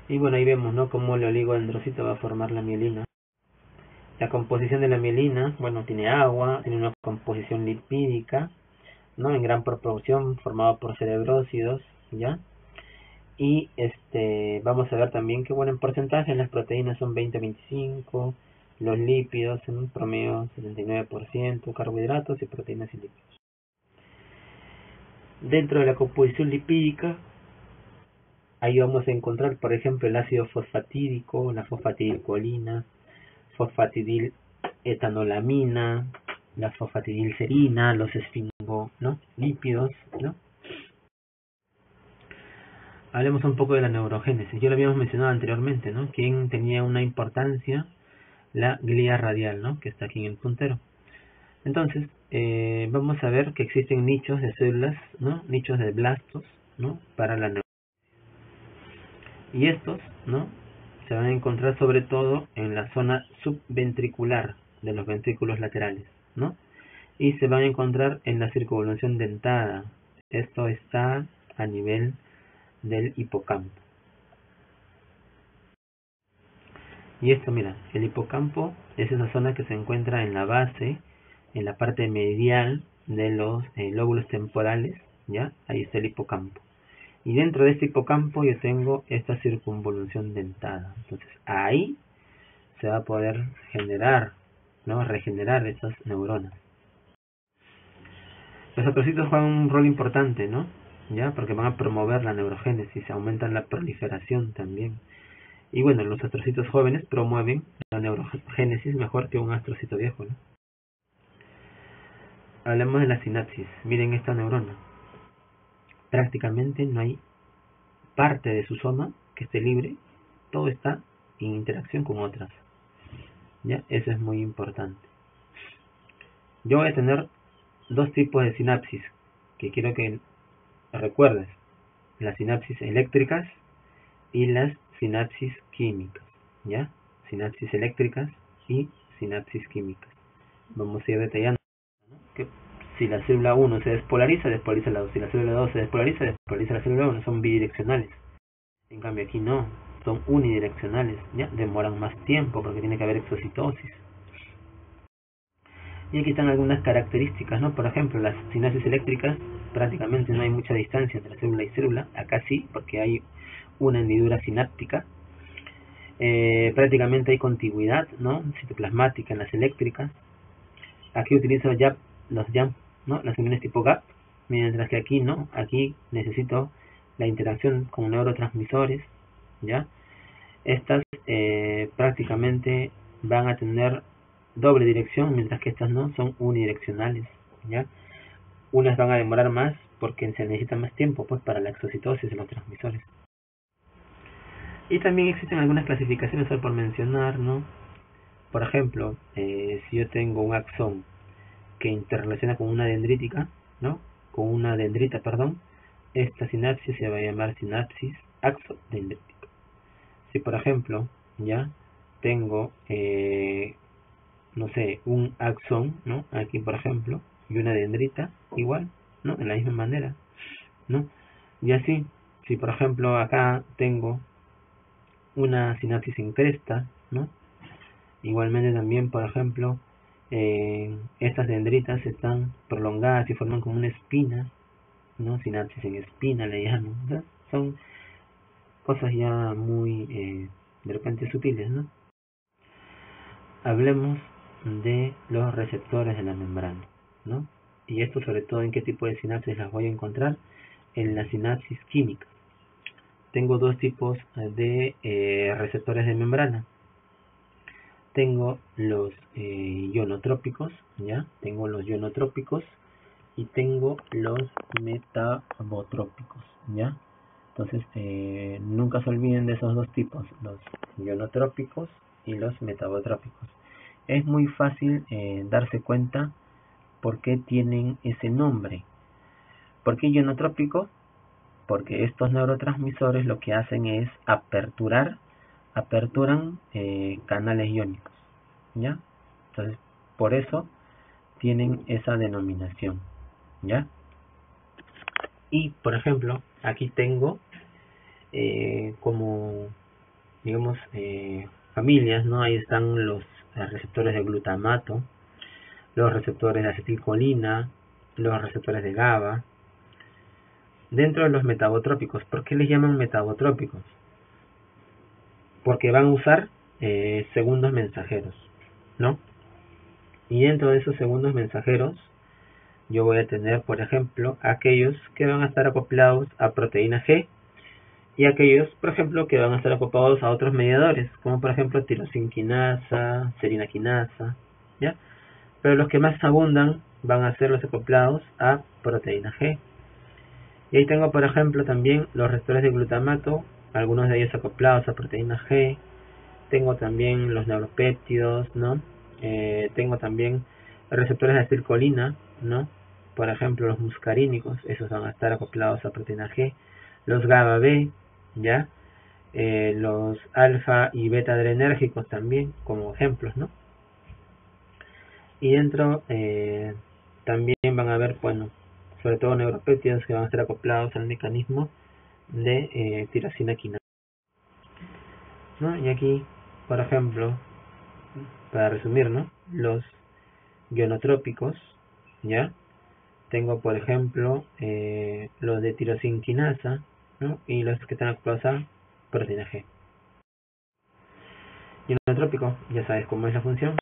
Y bueno, ahí vemos, ¿no?, cómo el oligodendrocito va a formar la mielina. La composición de la mielina, bueno, tiene agua, tiene una composición lipídica, ¿no?, en gran proporción, formado por cerebrócidos, ¿ya? Y vamos a ver también que, bueno, en porcentaje las proteínas son 20-25, los lípidos en un promedio 79%, carbohidratos y proteínas y lípidos. Dentro de la composición lipídica, ahí vamos a encontrar, por ejemplo, el ácido fosfatídico, la fosfatidilcolina, fosfatidiletoanolamina, la fosfatidilcerina, los esfingolípidos, ¿no? Hablemos un poco de la neurogénesis. Ya lo habíamos mencionado anteriormente, ¿no? Quien tenía una importancia, la glía radial, ¿no?, que está aquí en el puntero. Entonces, vamos a ver que existen nichos de células, ¿no?, nichos de blastos, ¿no?, para la neurogénesis. Y estos, ¿no?, se van a encontrar sobre todo en la zona subventricular de los ventrículos laterales, ¿no? Y se van a encontrar en la circunvolución dentada. Esto está a nivel del hipocampo. Y esto, mira, el hipocampo es esa zona que se encuentra en la base, en la parte medial de los lóbulos temporales, ¿ya? Ahí está el hipocampo. Y dentro de este hipocampo yo tengo esta circunvolución dentada. Entonces ahí se va a poder generar, ¿no?, regenerar esas neuronas. Los astrocitos juegan un rol importante, ¿no?, ya, porque van a promover la neurogénesis, aumentan la proliferación también. Y bueno, los astrocitos jóvenes promueven la neurogénesis mejor que un astrocito viejo, ¿no? Hablemos de la sinapsis. Miren esta neurona. Prácticamente no hay parte de su soma que esté libre. Todo está en interacción con otras. ¿Ya? Eso es muy importante. Yo voy a tener dos tipos de sinapsis que quiero que recuerdes. Las sinapsis eléctricas y las sinapsis químicas, ¿ya? Sinapsis eléctricas y sinapsis químicas. Vamos a ir detallando, ¿no?, que si la célula 1 se despolariza la 2. Si la célula 2 se despolariza la célula 1. Son bidireccionales. En cambio aquí no, son unidireccionales, ¿ya? Demoran más tiempo porque tiene que haber exocitosis. Y aquí están algunas características, ¿no? Por ejemplo, las sinapsis eléctricas, prácticamente no hay mucha distancia entre célula y célula. Acá sí, porque hay una hendidura sináptica. Prácticamente hay contigüidad, ¿no?, citoplasmática en las eléctricas. Aquí utilizo los JAMP, ¿no?, las uniones tipo GAP, mientras que aquí no, aquí necesito la interacción con neurotransmisores, ¿ya? Estas prácticamente van a tener doble dirección, mientras que estas no, son unidireccionales, ¿ya? Unas van a demorar más porque se necesita más tiempo, pues, para la exocitosis de los transmisores. Y también existen algunas clasificaciones, solo por mencionar, ¿no? Por ejemplo, si yo tengo un axón que interrelaciona con una dendrítica, ¿no?, con una dendrita, perdón, esta sinapsis se va a llamar sinapsis axodendrítica. Si por ejemplo, ya tengo, no sé, un axón, ¿no?, aquí por ejemplo, y una dendrita, igual, ¿no?, en la misma manera, ¿no? Y así, si por ejemplo acá tengo una sinapsis en cresta, ¿no?, igualmente también, por ejemplo, estas dendritas están prolongadas y forman como una espina, ¿no?, sinapsis en espina le llaman. O sea, son cosas ya muy, de repente sutiles, ¿no? Hablemos de los receptores de la membrana, ¿no? Y esto sobre todo en qué tipo de sinapsis las voy a encontrar, en la sinapsis química. Tengo dos tipos de receptores de membrana. Tengo los ionotrópicos, ¿ya? Tengo los ionotrópicos y tengo los metabotrópicos, ¿ya? Entonces, nunca se olviden de esos dos tipos, los ionotrópicos y los metabotrópicos. Es muy fácil darse cuenta por qué tienen ese nombre. ¿Por qué ionotrópico? Porque estos neurotransmisores lo que hacen es aperturan canales iónicos, ¿ya? Entonces, por eso tienen esa denominación, ¿ya? Y, por ejemplo, aquí tengo como digamos, familias, ¿no? Ahí están los receptores de glutamato, los receptores de acetilcolina, los receptores de GABA. Dentro de los metabotrópicos, ¿por qué les llaman metabotrópicos? Porque van a usar segundos mensajeros, ¿no? Y dentro de esos segundos mensajeros, yo voy a tener, por ejemplo, aquellos que van a estar acoplados a proteína G y aquellos, por ejemplo, que van a estar acoplados a otros mediadores, como por ejemplo tirosinquinasa, serinaquinasa, ¿ya? Pero los que más abundan van a ser los acoplados a proteína G. Y ahí tengo, por ejemplo, también los receptores de glutamato, algunos de ellos acoplados a proteína G. Tengo también los neuropéptidos, ¿no? Tengo también receptores de acetilcolina, ¿no? Por ejemplo, los muscarínicos, esos van a estar acoplados a proteína G. Los GABA B, ¿ya? Los alfa y beta adrenérgicos también, como ejemplos, ¿no? Y dentro también van a haber, bueno, sobre todo neuropéptidos que van a estar acoplados al mecanismo de tirosina quinasa, ¿no? Y aquí, por ejemplo, para resumir, ¿no? Los ionotrópicos, ¿ya? Tengo, por ejemplo, los de tirosinquinasa, ¿no? Y los que están acoplados a proteína G. Ionotrópico, ya sabes cómo es la función.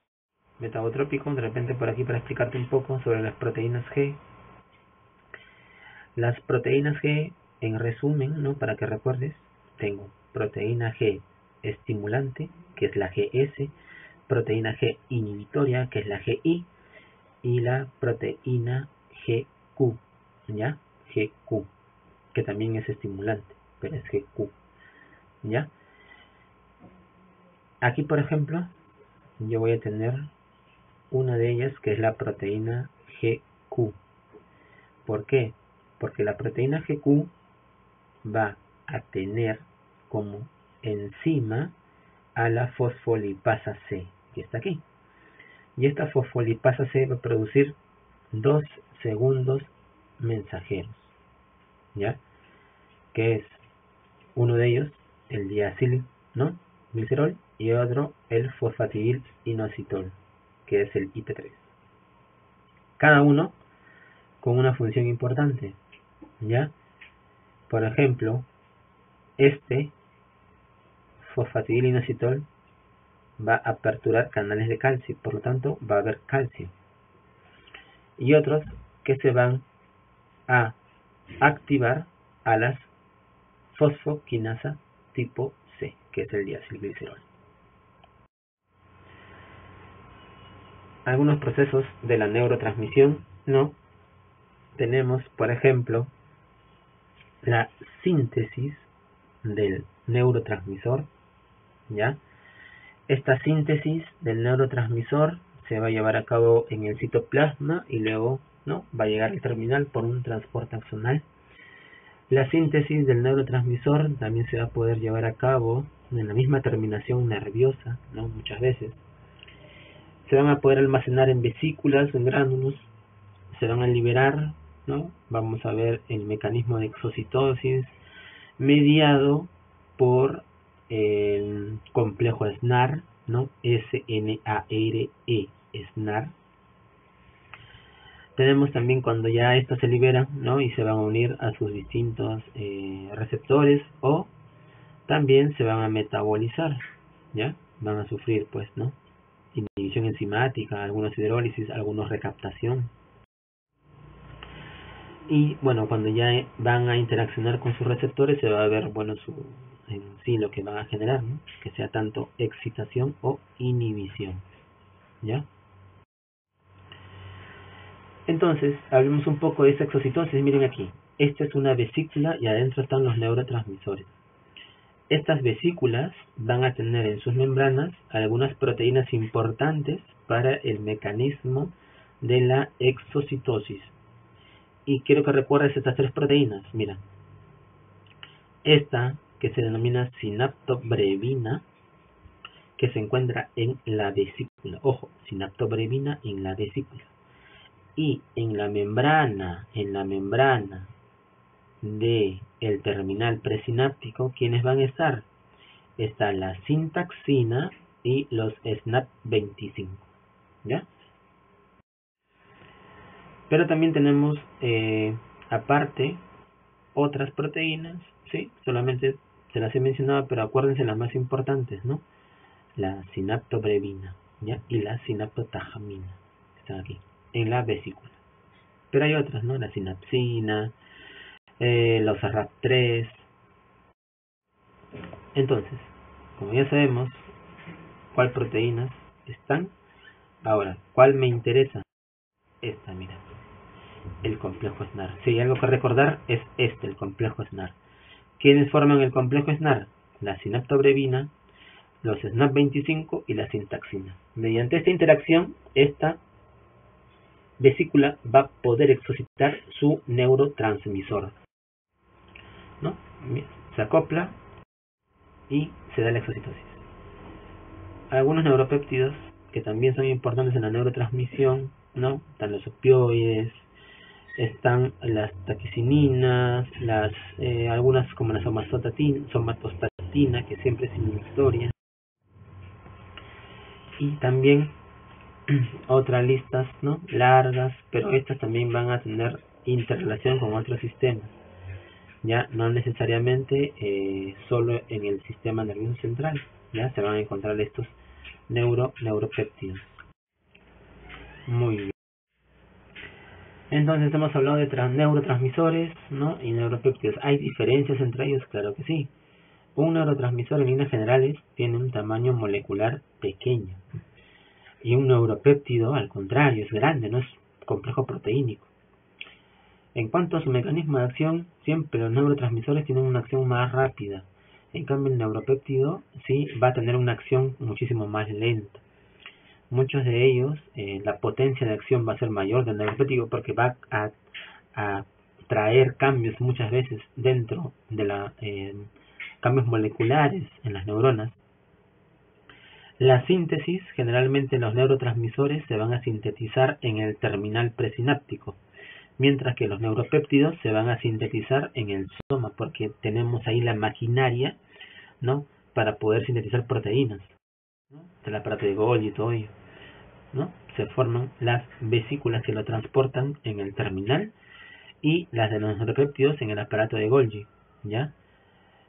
Metabotrópico, de repente por aquí para explicarte un poco sobre las proteínas G. Las proteínas G, en resumen, ¿no? Para que recuerdes, tengo proteína G estimulante, que es la GS, proteína G inhibitoria, que es la GI, y la proteína GQ, ¿ya? GQ, que también es estimulante, pero es GQ, ¿ya? Aquí, por ejemplo, yo voy a tener una de ellas que es la proteína GQ. ¿Por qué? Porque la proteína GQ va a tener como enzima a la fosfolipasa C, que está aquí. Y esta fosfolipasa C va a producir dos segundos mensajeros, ¿ya? Que es uno de ellos el diacil, ¿no? Glicerol, y otro el fosfatidilinositol, que es el IP3. Cada uno con una función importante, ¿ya? Por ejemplo, este fosfatidilinositol va a aperturar canales de calcio, por lo tanto va a haber calcio. Y otros que se van a activar a las fosfoquinasa tipo C, que es el diacilglicerol. Algunos procesos de la neurotransmisión, ¿no? Tenemos, por ejemplo, la síntesis del neurotransmisor, ¿ya? Esta síntesis del neurotransmisor se va a llevar a cabo en el citoplasma y luego, ¿no? Va a llegar al terminal por un transporte axonal. La síntesis del neurotransmisor también se va a poder llevar a cabo en la misma terminación nerviosa, ¿no? Muchas veces. Se van a poder almacenar en vesículas o en gránulos, se van a liberar, ¿no? Vamos a ver el mecanismo de exocitosis mediado por el complejo SNAR, ¿no? S-N-A-R-E, SNAR. Tenemos también cuando ya esto se libera, ¿no? Y se van a unir a sus distintos receptores, o también se van a metabolizar, ¿ya? Van a sufrir, pues, ¿no? Inhibición enzimática, algunos hidrólisis, algunos recaptación. Y bueno, cuando ya van a interaccionar con sus receptores, se va a ver, bueno, en sí lo que van a generar, ¿no? Que sea tanto excitación o inhibición, ¿ya? Entonces, hablemos un poco de esa exocitosis. Miren aquí, esta es una vesícula y adentro están los neurotransmisores. Estas vesículas van a tener en sus membranas algunas proteínas importantes para el mecanismo de la exocitosis. Y quiero que recuerdes estas tres proteínas. Mira, esta que se denomina sinaptobrevina, que se encuentra en la vesícula. Ojo, sinaptobrevina en la vesícula. Y en la membrana de el terminal presináptico, ¿quiénes van a estar? está la sintaxina y los SNAP25, ¿ya? Pero también tenemos aparte otras proteínas, ¿sí? Solamente se las he mencionado, pero acuérdense las más importantes, ¿no? La sinaptobrevina, ¿ya? Y la sinaptotajamina, están aquí, en la vesícula. Pero hay otras, ¿no? La sinapsina, los RAP3. Entonces, como ya sabemos cuál proteínas están, ahora, ¿cuál me interesa? Esta, mira, el complejo SNAR. Si hay algo que recordar, es el complejo SNAR. ¿Quiénes forman el complejo SNAR? La sinaptobrevina, los SNAP25 y la sintaxina. Mediante esta interacción, esta vesícula va a poder exocitar su neurotransmisor, ¿no? Se acopla y se da la exocitosis. Algunos neuropéptidos que también son importantes en la neurotransmisión, ¿no? Están los opioides, están las taquicininas, algunas como la somatostatina, que siempre es inhibitoria, y también otras listas, ¿no? Largas, pero estas también van a tener interrelación con otros sistemas, ya no necesariamente solo en el sistema nervioso central, ya se van a encontrar estos neuropéptidos. Muy bien. Entonces hemos hablado de neurotransmisores, ¿no? Y neuropéptidos. ¿Hay diferencias entre ellos? Claro que sí. Un neurotransmisor en líneas generales tiene un tamaño molecular pequeño. Y un neuropéptido, al contrario, es grande, no es complejo proteínico. En cuanto a su mecanismo de acción, siempre los neurotransmisores tienen una acción más rápida. En cambio, el neuropéptido sí va a tener una acción muchísimo más lenta. Muchos de ellos, la potencia de acción va a ser mayor del neuropéptido porque va a traer cambios muchas veces dentro de cambios moleculares en las neuronas. La síntesis, generalmente los neurotransmisores se van a sintetizar en el terminal presináptico, mientras que los neuropéptidos se van a sintetizar en el soma, porque tenemos ahí la maquinaria, ¿no? Para poder sintetizar proteínas, ¿no? El aparato de Golgi y todo ello, ¿no? Se forman las vesículas que lo transportan en el terminal y las de los neuropéptidos en el aparato de Golgi, ¿ya?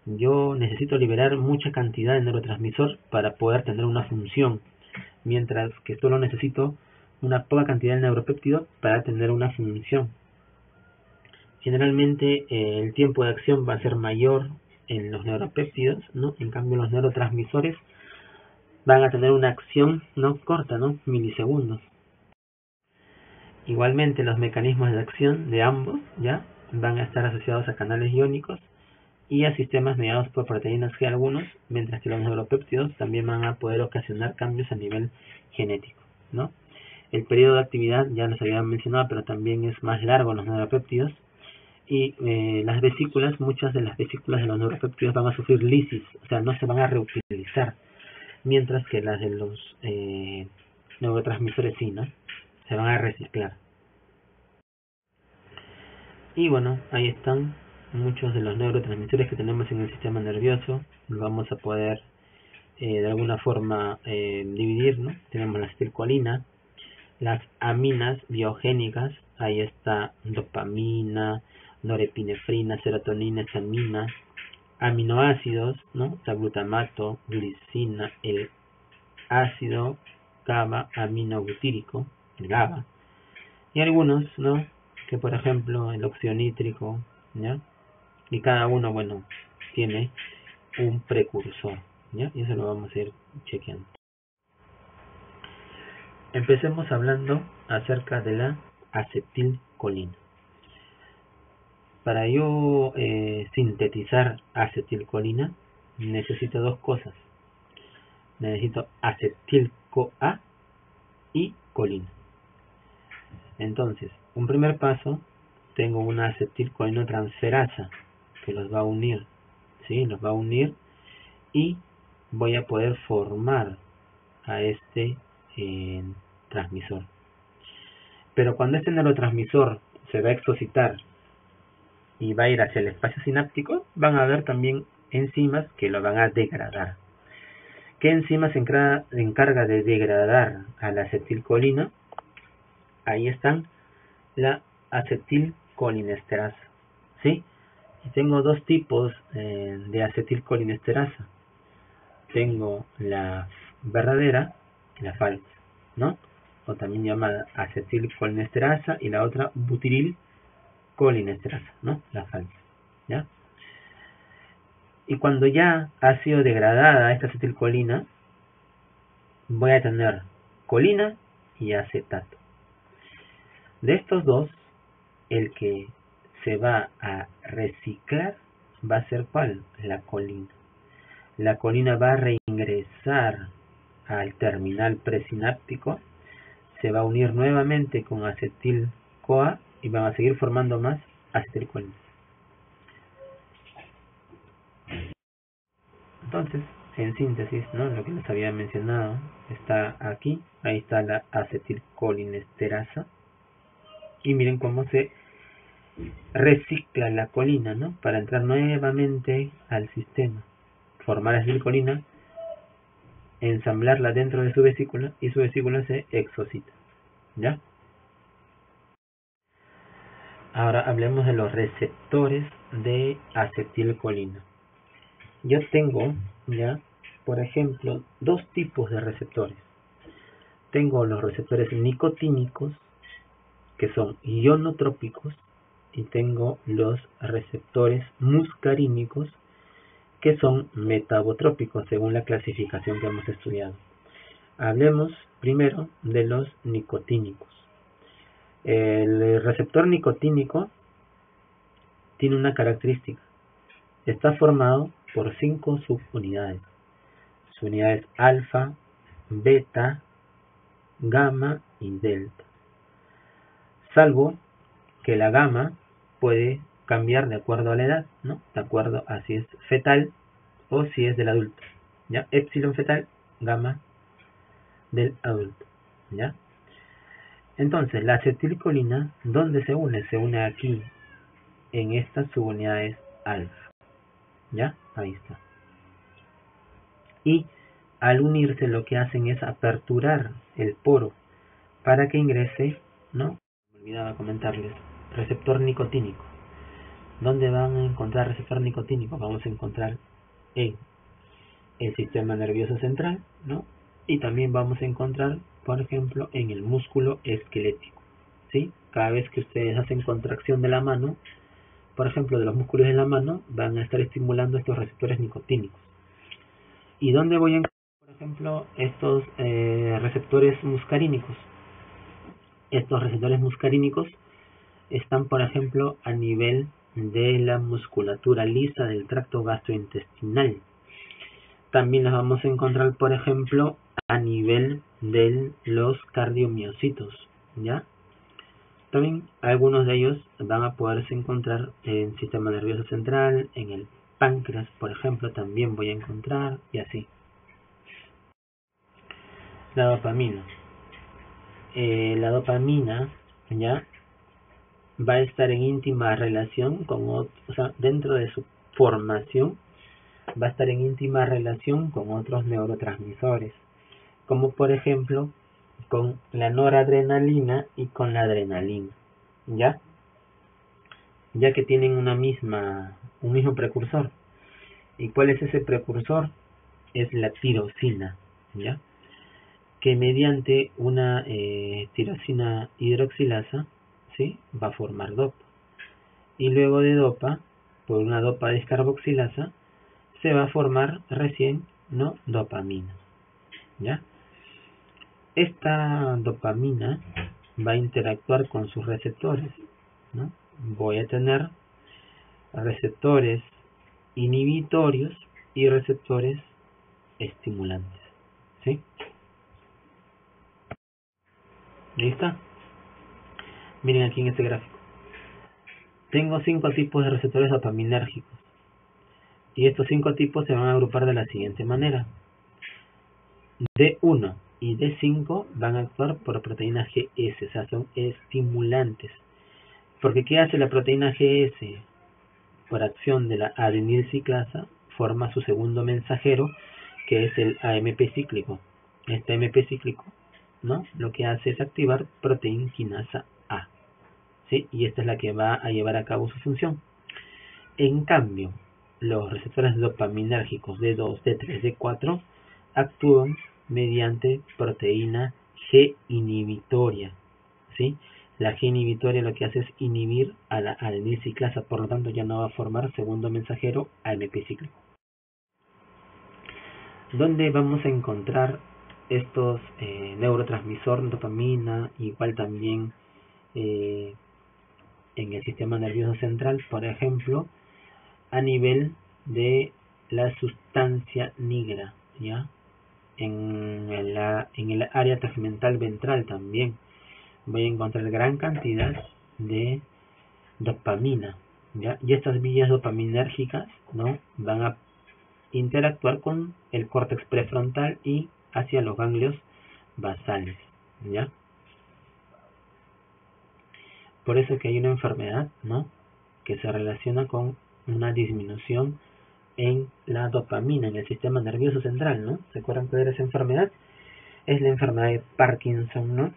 Yo necesito liberar mucha cantidad de neurotransmisor para poder tener una función, mientras que solo necesito una poca cantidad de neuropéptido para tener una función. Generalmente el tiempo de acción va a ser mayor en los neuropéptidos, ¿no? En cambio los neurotransmisores van a tener una acción, ¿no? Corta, ¿no? Milisegundos. Igualmente los mecanismos de acción de ambos, ¿ya? Van a estar asociados a canales iónicos y a sistemas mediados por proteínas G algunos, mientras que los neuropéptidos también van a poder ocasionar cambios a nivel genético, ¿no? El periodo de actividad ya nos había mencionado, pero también es más largo en los neuropéptidos. Y las vesículas, muchas de las vesículas de los neuropéptidos van a sufrir lisis, o sea, no se van a reutilizar, mientras que las de los neurotransmisores sí, ¿no? Se van a reciclar. Y bueno, ahí están muchos de los neurotransmisores que tenemos en el sistema nervioso. Vamos a poder de alguna forma dividir, ¿no? Tenemos la acetilcolina, las aminas biogénicas, ahí está dopamina, norepinefrina, serotonina, estamina, aminoácidos, ¿no? O sea, glutamato, glicina, el ácido GABA aminobutírico, el GABA, y algunos, ¿no? Que por ejemplo el óxido nítrico, ¿ya? Y cada uno, bueno, tiene un precursor, ¿ya? Y eso lo vamos a ir chequeando. Empecemos hablando acerca de la acetilcolina. Para yo sintetizar acetilcolina necesito dos cosas. Necesito acetil-CoA y colina. Entonces, un primer paso, tengo una acetilcolinotransferasa que los va a unir, ¿sí? Los va a unir y voy a poder formar a este transmisor. Pero cuando este neurotransmisor se va a exocitar y va a ir hacia el espacio sináptico, van a haber también enzimas que lo van a degradar. ¿Qué enzima se encarga de degradar a la acetilcolina? Ahí están, la acetilcolinesterasa, ¿sí? Y tengo dos tipos de acetilcolinesterasa. Tengo la verdadera y la falsa, ¿no? O también llamada acetilcolinesterasa, y la otra butirilcolinesterasa, ¿no? La falsa, ¿ya? Y cuando ya ha sido degradada esta acetilcolina, voy a tener colina y acetato. De estos dos, el que se va a reciclar va a ser ¿cuál? La colina. La colina va a reingresar al terminal presináptico, se va a unir nuevamente con acetil-CoA y van a seguir formando más acetilcolina. Entonces, en síntesis, ¿no? Lo que les había mencionado está aquí, ahí está la acetilcolinesterasa, y miren cómo se recicla la colina, ¿no? Para entrar nuevamente al sistema, formar acetilcolina, ensamblarla dentro de su vesícula, y su vesícula se exocita, ¿ya? Ahora hablemos de los receptores de acetilcolina. Yo tengo, ya, por ejemplo, dos tipos de receptores. Tengo los receptores nicotínicos, que son ionotrópicos, y tengo los receptores muscarínicos, que son metabotrópicos, según la clasificación que hemos estudiado. Hablemos primero de los nicotínicos. El receptor nicotínico tiene una característica. Está formado por 5 subunidades. Subunidades alfa, beta, gamma y delta. Salvo que la gamma puede cambiar de acuerdo a la edad, ¿no? De acuerdo a si es fetal o si es del adulto, ¿ya? Epsilon fetal, gamma del adulto, ¿ya? Entonces, la acetilcolina, ¿dónde se une? Se une aquí, en estas subunidades alfa, ¿ya? Ahí está. Y al unirse lo que hacen es aperturar el poro para que ingrese, ¿no? Me olvidaba comentarles, receptor nicotínico. ¿Dónde van a encontrar receptor nicotínico? Vamos a encontrar en el sistema nervioso central, ¿no? Y también vamos a encontrar, por ejemplo, en el músculo esquelético, ¿sí? Cada vez que ustedes hacen contracción de la mano, por ejemplo, de los músculos de la mano, van a estar estimulando estos receptores nicotínicos. ¿Y dónde voy a encontrar, por ejemplo, estos receptores muscarínicos? Estos receptores muscarínicos están, por ejemplo, a nivel de la musculatura lisa del tracto gastrointestinal. También las vamos a encontrar, por ejemplo, a nivel de los cardiomiocitos, ¿ya? También algunos de ellos van a poderse encontrar en el sistema nervioso central, en el páncreas, por ejemplo, también voy a encontrar, y así. La dopamina. La dopamina, ¿ya? Va a estar en íntima relación con o sea, dentro de su formación, va a estar en íntima relación con otros neurotransmisores, como por ejemplo con la noradrenalina y con la adrenalina, ¿ya? Ya que tienen un mismo precursor. ¿Y cuál es ese precursor? Es la tirosina, ¿ya? Que mediante una tirosina hidroxilasa, ¿sí? Va a formar dopa. Y luego de dopa, por una dopa descarboxilasa, se va a formar recién, ¿no? Dopamina, ¿ya? Esta dopamina va a interactuar con sus receptores, ¿no? Voy a tener receptores inhibitorios y receptores estimulantes, ¿sí? ¿Listo? Miren aquí en este gráfico. Tengo 5 tipos de receptores dopaminérgicos. Y estos 5 tipos se van a agrupar de la siguiente manera. D1 y D5 van a actuar por proteína GS, o sea, son estimulantes. Porque ¿qué hace la proteína GS? Por acción de la adenilciclasa, forma su segundo mensajero, que es el AMP cíclico. Este AMP cíclico, ¿no?, lo que hace es activar proteína quinasa A, ¿sí? Y esta es la que va a llevar a cabo su función. En cambio, los receptores dopaminérgicos D2, D3, D4 actúan mediante proteína G inhibitoria, ¿sí? La G inhibitoria lo que hace es inhibir a la adenilciclasa, por lo tanto ya no va a formar segundo mensajero AMP cíclico. ¿Dónde vamos a encontrar estos neurotransmisor dopamina? Igual también en el sistema nervioso central, por ejemplo, a nivel de la sustancia nigra, ¿ya? En el área tegmental ventral también voy a encontrar gran cantidad de dopamina, ¿ya? Y estas vías dopaminérgicas, ¿no?, van a interactuar con el córtex prefrontal y hacia los ganglios basales, ¿ya? Por eso que hay una enfermedad, ¿no?, que se relaciona con una disminución en la dopamina en el sistema nervioso central, ¿no? ¿Se acuerdan cuál era esa enfermedad? Es la enfermedad de Parkinson, ¿no?,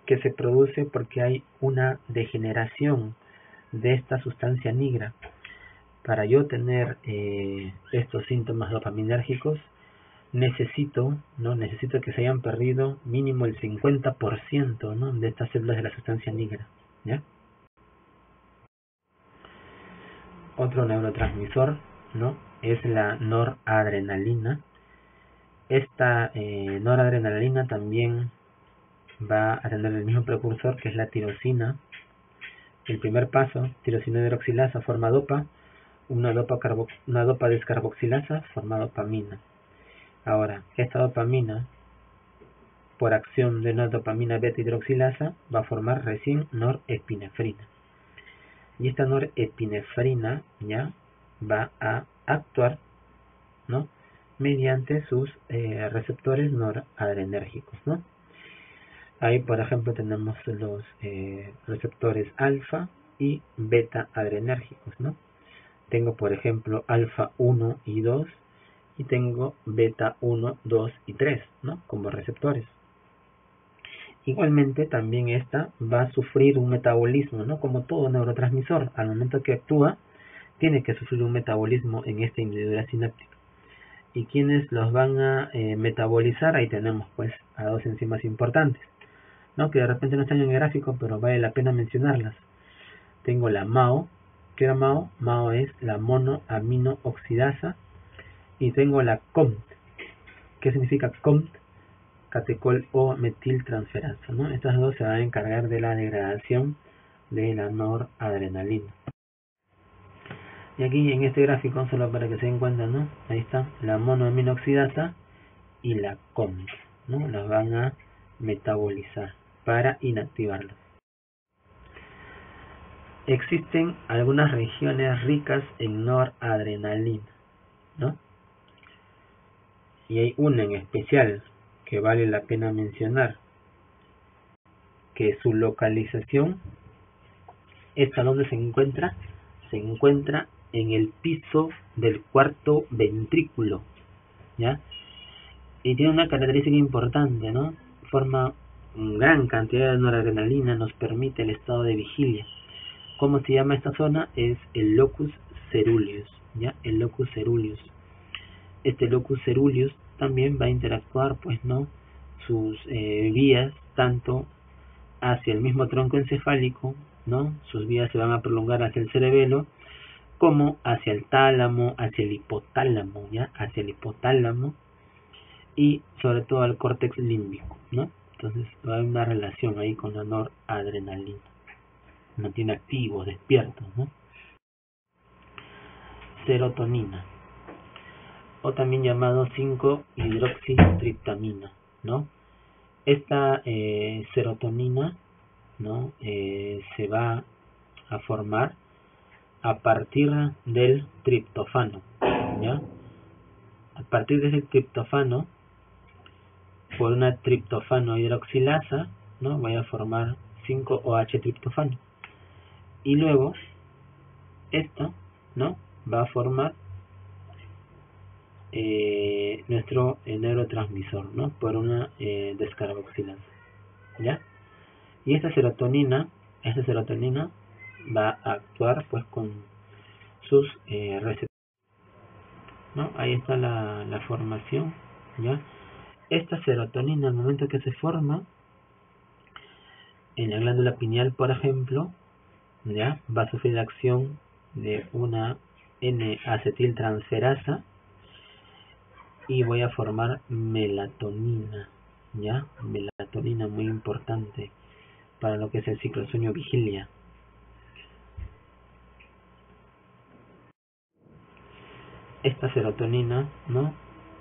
que se produce porque hay una degeneración de esta sustancia nigra. Para yo tener estos síntomas dopaminérgicos, necesito que se hayan perdido mínimo el 50%, ¿no?, de estas células de la sustancia nigra, ¿ya? Otro neurotransmisor, ¿no?, es la noradrenalina. Esta noradrenalina también va a tener el mismo precursor, que es la tirosina. El primer paso, tirosina hidroxilasa forma dopa, una dopa descarboxilasa forma dopamina. Ahora, esta dopamina, por acción de una dopamina beta hidroxilasa, va a formar recién norepinefrina. Y esta norepinefrina ya va a actuar, ¿no?, mediante sus receptores noradrenérgicos, ¿no? Ahí, por ejemplo, tenemos los receptores alfa y beta adrenérgicos, ¿no? Tengo, por ejemplo, alfa 1 y 2 y tengo beta 1, 2 y 3, ¿no?, como receptores. Igualmente, también esta va a sufrir un metabolismo, ¿no?, como todo neurotransmisor. Al momento que actúa, tiene que sufrir un metabolismo en esta individualidad sináptica. ¿Y quiénes los van a metabolizar? Ahí tenemos pues a dos enzimas importantes, ¿no?, que de repente no están en el gráfico, pero vale la pena mencionarlas. Tengo la MAO. ¿Qué era MAO? MAO es la monoaminooxidasa. Y tengo la COMT. ¿Qué significa COMT? Catecol o metiltransferasa, ¿no? Estas dos se van a encargar de la degradación de la noradrenalina. Y aquí en este gráfico, solo para que se den cuenta, ¿no?, ahí está la monoaminooxidasa y la COMT, ¿no? Las van a metabolizar para inactivarlos. Existen algunas regiones ricas en noradrenalina, ¿no? Y hay una en especial que vale la pena mencionar, que su localización, ¿esta dónde se encuentra? Se encuentra en el piso del cuarto ventrículo, ¿ya? Y tiene una característica importante, ¿no? Forma gran cantidad de noradrenalina, nos permite el estado de vigilia. ¿Cómo se llama esta zona? Es el locus ceruleus, ¿ya? El locus ceruleus. Este locus ceruleus también va a interactuar, pues, ¿no?, sus vías tanto hacia el mismo tronco encefálico, ¿no?, sus vías se van a prolongar hacia el cerebelo, como hacia el tálamo, hacia el hipotálamo, ¿ya? Hacia el hipotálamo y sobre todo al córtex límbico, ¿no? Entonces va a haber una relación ahí con la noradrenalina. Mantiene activos, despiertos, ¿no? Serotonina, o también llamado 5-hidroxitriptamina, ¿no? Esta serotonina, ¿no?, se va a formar a partir del triptofano, ¿ya? A partir de ese triptofano, por una triptofano hidroxilasa, ¿no?, voy a formar 5-OH triptofano. Y luego, esto, ¿no?, va a formar nuestro neurotransmisor, ¿no? Por una descarboxilasa, ¿ya? Y esta serotonina va a actuar pues con sus receptores, ¿no? Ahí está la formación, ¿ya? Esta serotonina, al momento que se forma en la glándula pineal, por ejemplo, ¿ya? Va a sufrir la acción de una N-acetiltransferasa y voy a formar melatonina, ¿ya? Melatonina, muy importante para lo que es el ciclo sueño-vigilia. Esta serotonina, ¿no?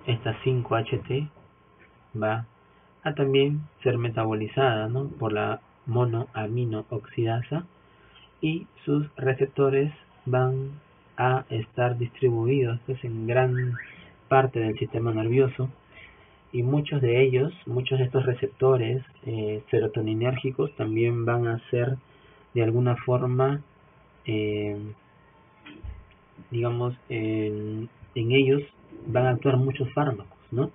Esta 5-HT va a también ser metabolizada, ¿no? Por la monoaminooxidasa, y sus receptores van a estar distribuidos pues, en gran parte del sistema nervioso, y muchos de estos receptores serotoninérgicos también van a ser de alguna forma, digamos, en ellos van a actuar muchos fármacos, ¿no?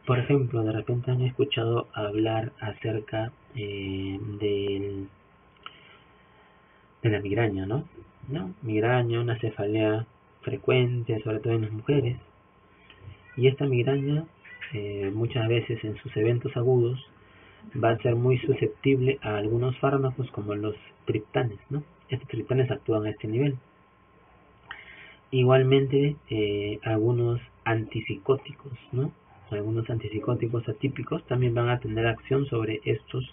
Por ejemplo, de repente han escuchado hablar acerca de la migraña, ¿no? Migraña, una cefalea frecuente, sobre todo en las mujeres. Y esta migraña, muchas veces en sus eventos agudos, va a ser muy susceptible a algunos fármacos como los triptanes, ¿no? Estos triptanes actúan a este nivel. Igualmente, algunos antipsicóticos, ¿no? Algunos antipsicóticos atípicos también van a tener acción sobre estos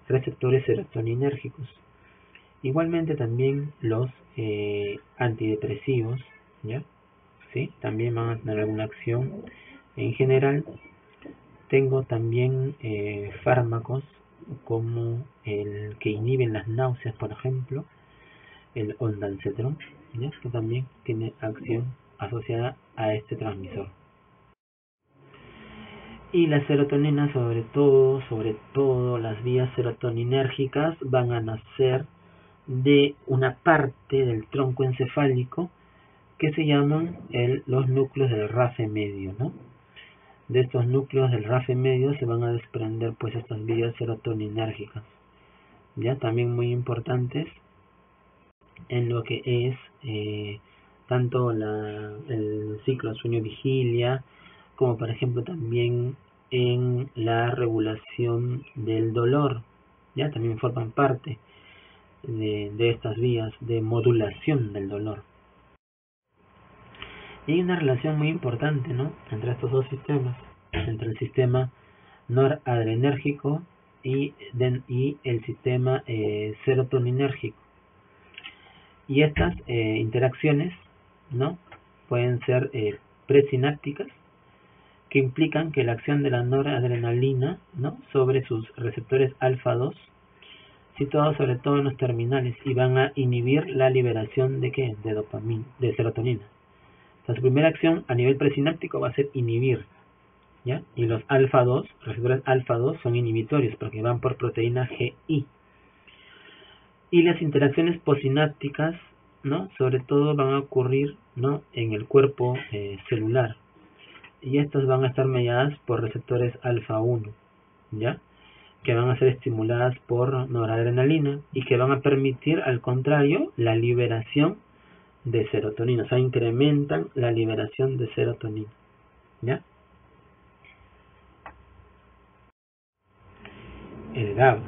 receptores serotoninérgicos. Igualmente también los antidepresivos, ¿ya? ¿Sí? También van a tener alguna acción. En general, tengo también fármacos como el que inhiben las náuseas, por ejemplo, el ondansetron, ¿ya? Que también tiene acción asociada a este transmisor. Y la serotonina, sobre todo las vías serotoninérgicas van a nacer de una parte del tronco encefálico que se llaman los núcleos del RAFE medio, ¿no? De estos núcleos del RAFE medio se van a desprender pues estas vías serotoninérgicas, ya también muy importantes en lo que es tanto el ciclo sueño-vigilia, como por ejemplo también en la regulación del dolor, ya también forman parte de estas vías de modulación del dolor. Y hay una relación muy importante, ¿no?, entre estos dos sistemas, entre el sistema noradrenérgico y el sistema serotoninérgico. Y estas interacciones, ¿no?, pueden ser presinápticas, que implican que la acción de la noradrenalina, ¿no?, sobre sus receptores alfa-2, situados sobre todo en los terminales, y van a inhibir la liberación de ¿qué? De dopamina, de serotonina. Entonces, su primera acción a nivel presináptico va a ser inhibir, ¿ya? Y los alfa-2, receptores alfa-2 son inhibitorios porque van por proteína GI. Y las interacciones posinápticas, ¿no?, sobre todo van a ocurrir, ¿no?, en el cuerpo celular. Y estas van a estar mediadas por receptores alfa-1, ¿ya?, que van a ser estimuladas por noradrenalina y que van a permitir, al contrario, la liberación de serotonina. O sea, incrementan la liberación de serotonina, ¿ya? El GABA.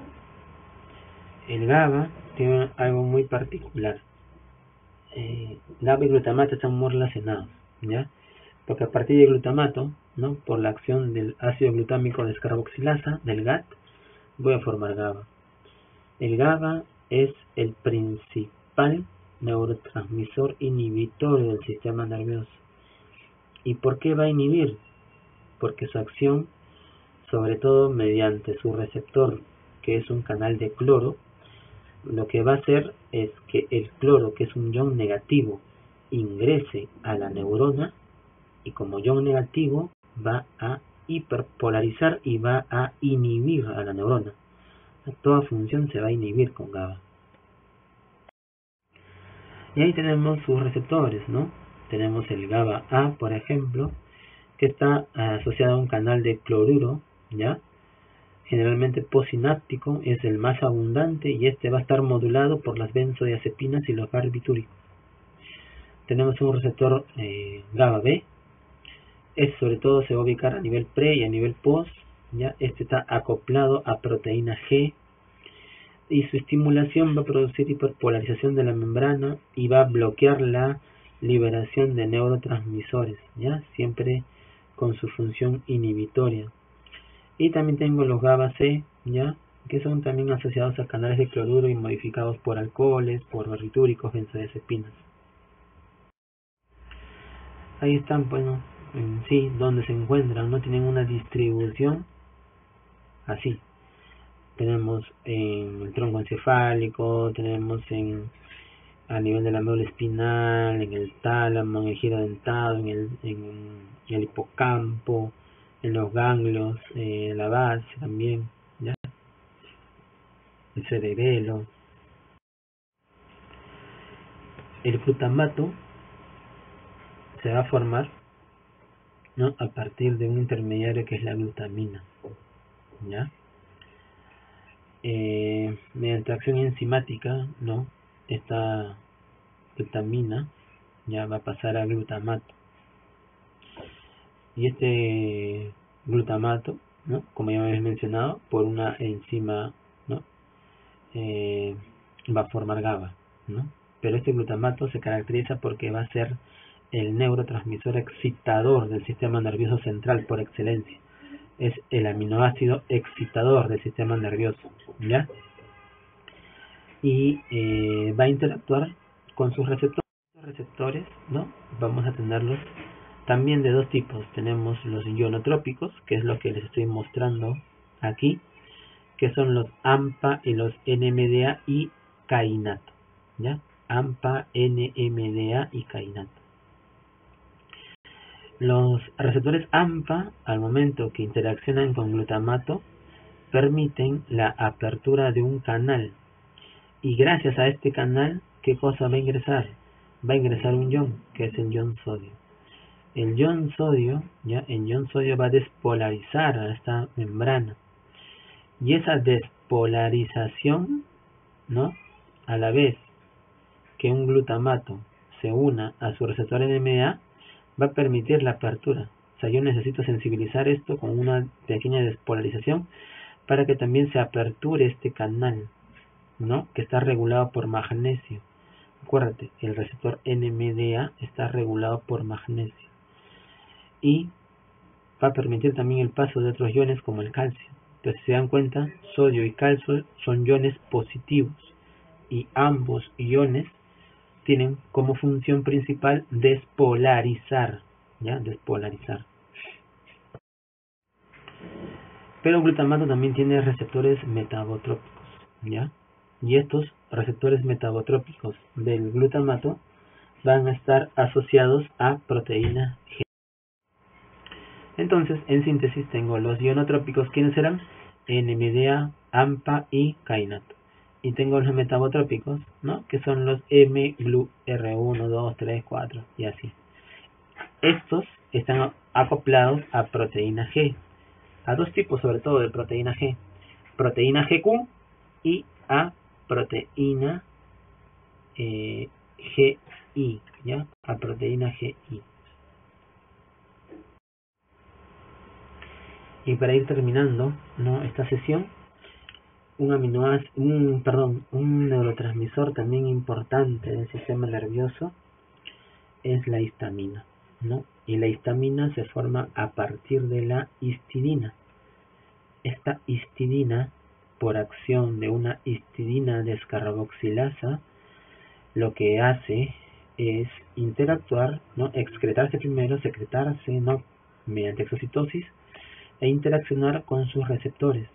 El GABA tiene algo muy particular. GABA y glutamato están muy relacionados, ¿ya? Porque a partir del glutamato, ¿no?, por la acción del ácido glutámico descarboxilasa, del GAT, voy a formar GABA. El GABA es el principal neurotransmisor inhibitorio del sistema nervioso. ¿Y por qué va a inhibir? Porque su acción, sobre todo mediante su receptor, que es un canal de cloro, lo que va a hacer es que el cloro, que es un ion negativo, ingrese a la neurona, y como ion negativo va a hiperpolarizar y va a inhibir a la neurona. Toda función se va a inhibir con GABA. Y ahí tenemos sus receptores, ¿no? tenemos el GABA A, por ejemplo, que está asociado a un canal de cloruro, ¿ya? Generalmente posináptico, es el más abundante y este va a estar modulado por las benzodiazepinas y los barbitúricos. Tenemos un receptor GABA B, este sobre todo se va a ubicar a nivel pre y a nivel post, ¿ya? Este está acoplado a proteína G y su estimulación va a producir hiperpolarización de la membrana y va a bloquear la liberación de neurotransmisores, ¿ya? Siempre con su función inhibitoria. Y también tengo los GABA C, ¿ya? Que son también asociados a canales de cloruro y modificados por alcoholes, por barbitúricos, benzodiazepinas. Ahí están, bueno, en sí, donde se encuentran, no tienen una distribución así. Tenemos en el tronco encefálico, tenemos a nivel de la médula espinal, en el tálamo, en el giro dentado, en el hipocampo, en los ganglios, la base también, ¿ya? El cerebelo. El glutamato se va a formar, ¿no? A partir de un intermediario que es la glutamina, ¿ya? Mediante acción enzimática, ¿no? Esta glutamina ya va a pasar a glutamato. Y este glutamato, ¿no? Como ya habéis mencionado, por una enzima, ¿no? Va a formar GABA, ¿no? Pero este glutamato se caracteriza porque va a ser el neurotransmisor excitador del sistema nervioso central por excelencia. Es el aminoácido excitador del sistema nervioso, ¿ya? Y va a interactuar con sus receptores, ¿no? Vamos a tenerlos también de dos tipos. Tenemos los ionotrópicos, que es lo que les estoy mostrando aquí, que son los AMPA y los NMDA y cainato, ¿ya? AMPA, NMDA y cainato. Los receptores AMPA, al momento que interaccionan con glutamato, permiten la apertura de un canal. Y gracias a este canal, ¿qué cosa va a ingresar? Va a ingresar un ion, que es el ion sodio. El ion sodio, ¿ya? El ion sodio va a despolarizar a esta membrana. Y esa despolarización, ¿no? A la vez que un glutamato se una a su receptor NMDA, va a permitir la apertura. O sea, yo necesito sensibilizar esto con una pequeña despolarización para que también se aperture este canal, ¿no? Que está regulado por magnesio. Acuérdate, el receptor NMDA está regulado por magnesio. Y va a permitir también el paso de otros iones como el calcio. Entonces, si se dan cuenta, sodio y calcio son iones positivos y ambos iones tienen como función principal despolarizar, ¿ya? Despolarizar. Pero el glutamato también tiene receptores metabotrópicos, ¿ya? Y estos receptores metabotrópicos del glutamato van a estar asociados a proteína G. Entonces, en síntesis, tengo los ionotrópicos, ¿quiénes serán? NMDA, AMPA y cainato. Y tengo los metabotrópicos, ¿no? Que son los M-GLU, R1, 2, 3, 4 y así. Estos están acoplados a proteína G, a dos tipos sobre todo de proteína G, proteína GQ y a proteína GI, ¿ya? A proteína GI. Y para ir terminando, ¿no? Esta sesión, un neurotransmisor también importante del sistema nervioso es la histamina, ¿no? Y la histamina se forma a partir de la histidina. Esta histidina, por acción de una histidina descarboxilasa, lo que hace es interactuar, ¿no? Excretarse primero, secretarse, ¿no? Mediante exocitosis, e interaccionar con sus receptores.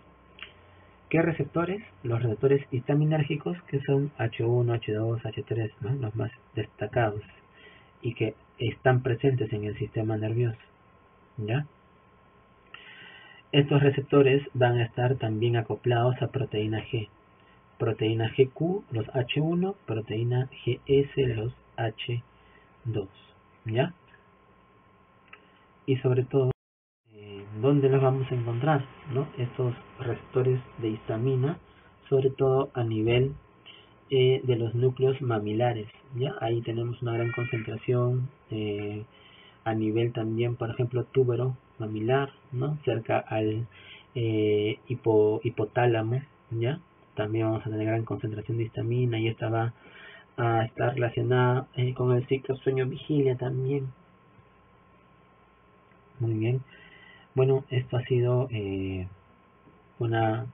¿Qué receptores? Los receptores histaminérgicos, que son H1, H2, H3, ¿no? Los más destacados y que están presentes en el sistema nervioso, ¿ya? Estos receptores van a estar también acoplados a proteína G, proteína GQ, los H1, proteína GS, los H2. ¿ya? Y sobre todo, ¿dónde los vamos a encontrar, ¿no? Estos receptores de histamina, sobre todo a nivel de los núcleos mamilares, ¿ya? Ahí tenemos una gran concentración, a nivel también, por ejemplo, túbero mamilar, ¿no? Cerca al hipotálamo, ¿ya? También vamos a tener gran concentración de histamina y esta va a estar relacionada con el ciclo sueño-vigilia también. Muy bien. Bueno, esto ha sido una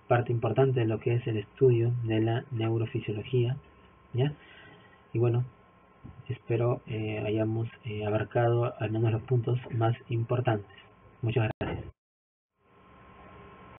parte importante de lo que es el estudio de la neurofisiología, ¿ya? Y bueno, espero hayamos abarcado al menos los puntos más importantes. Muchas gracias.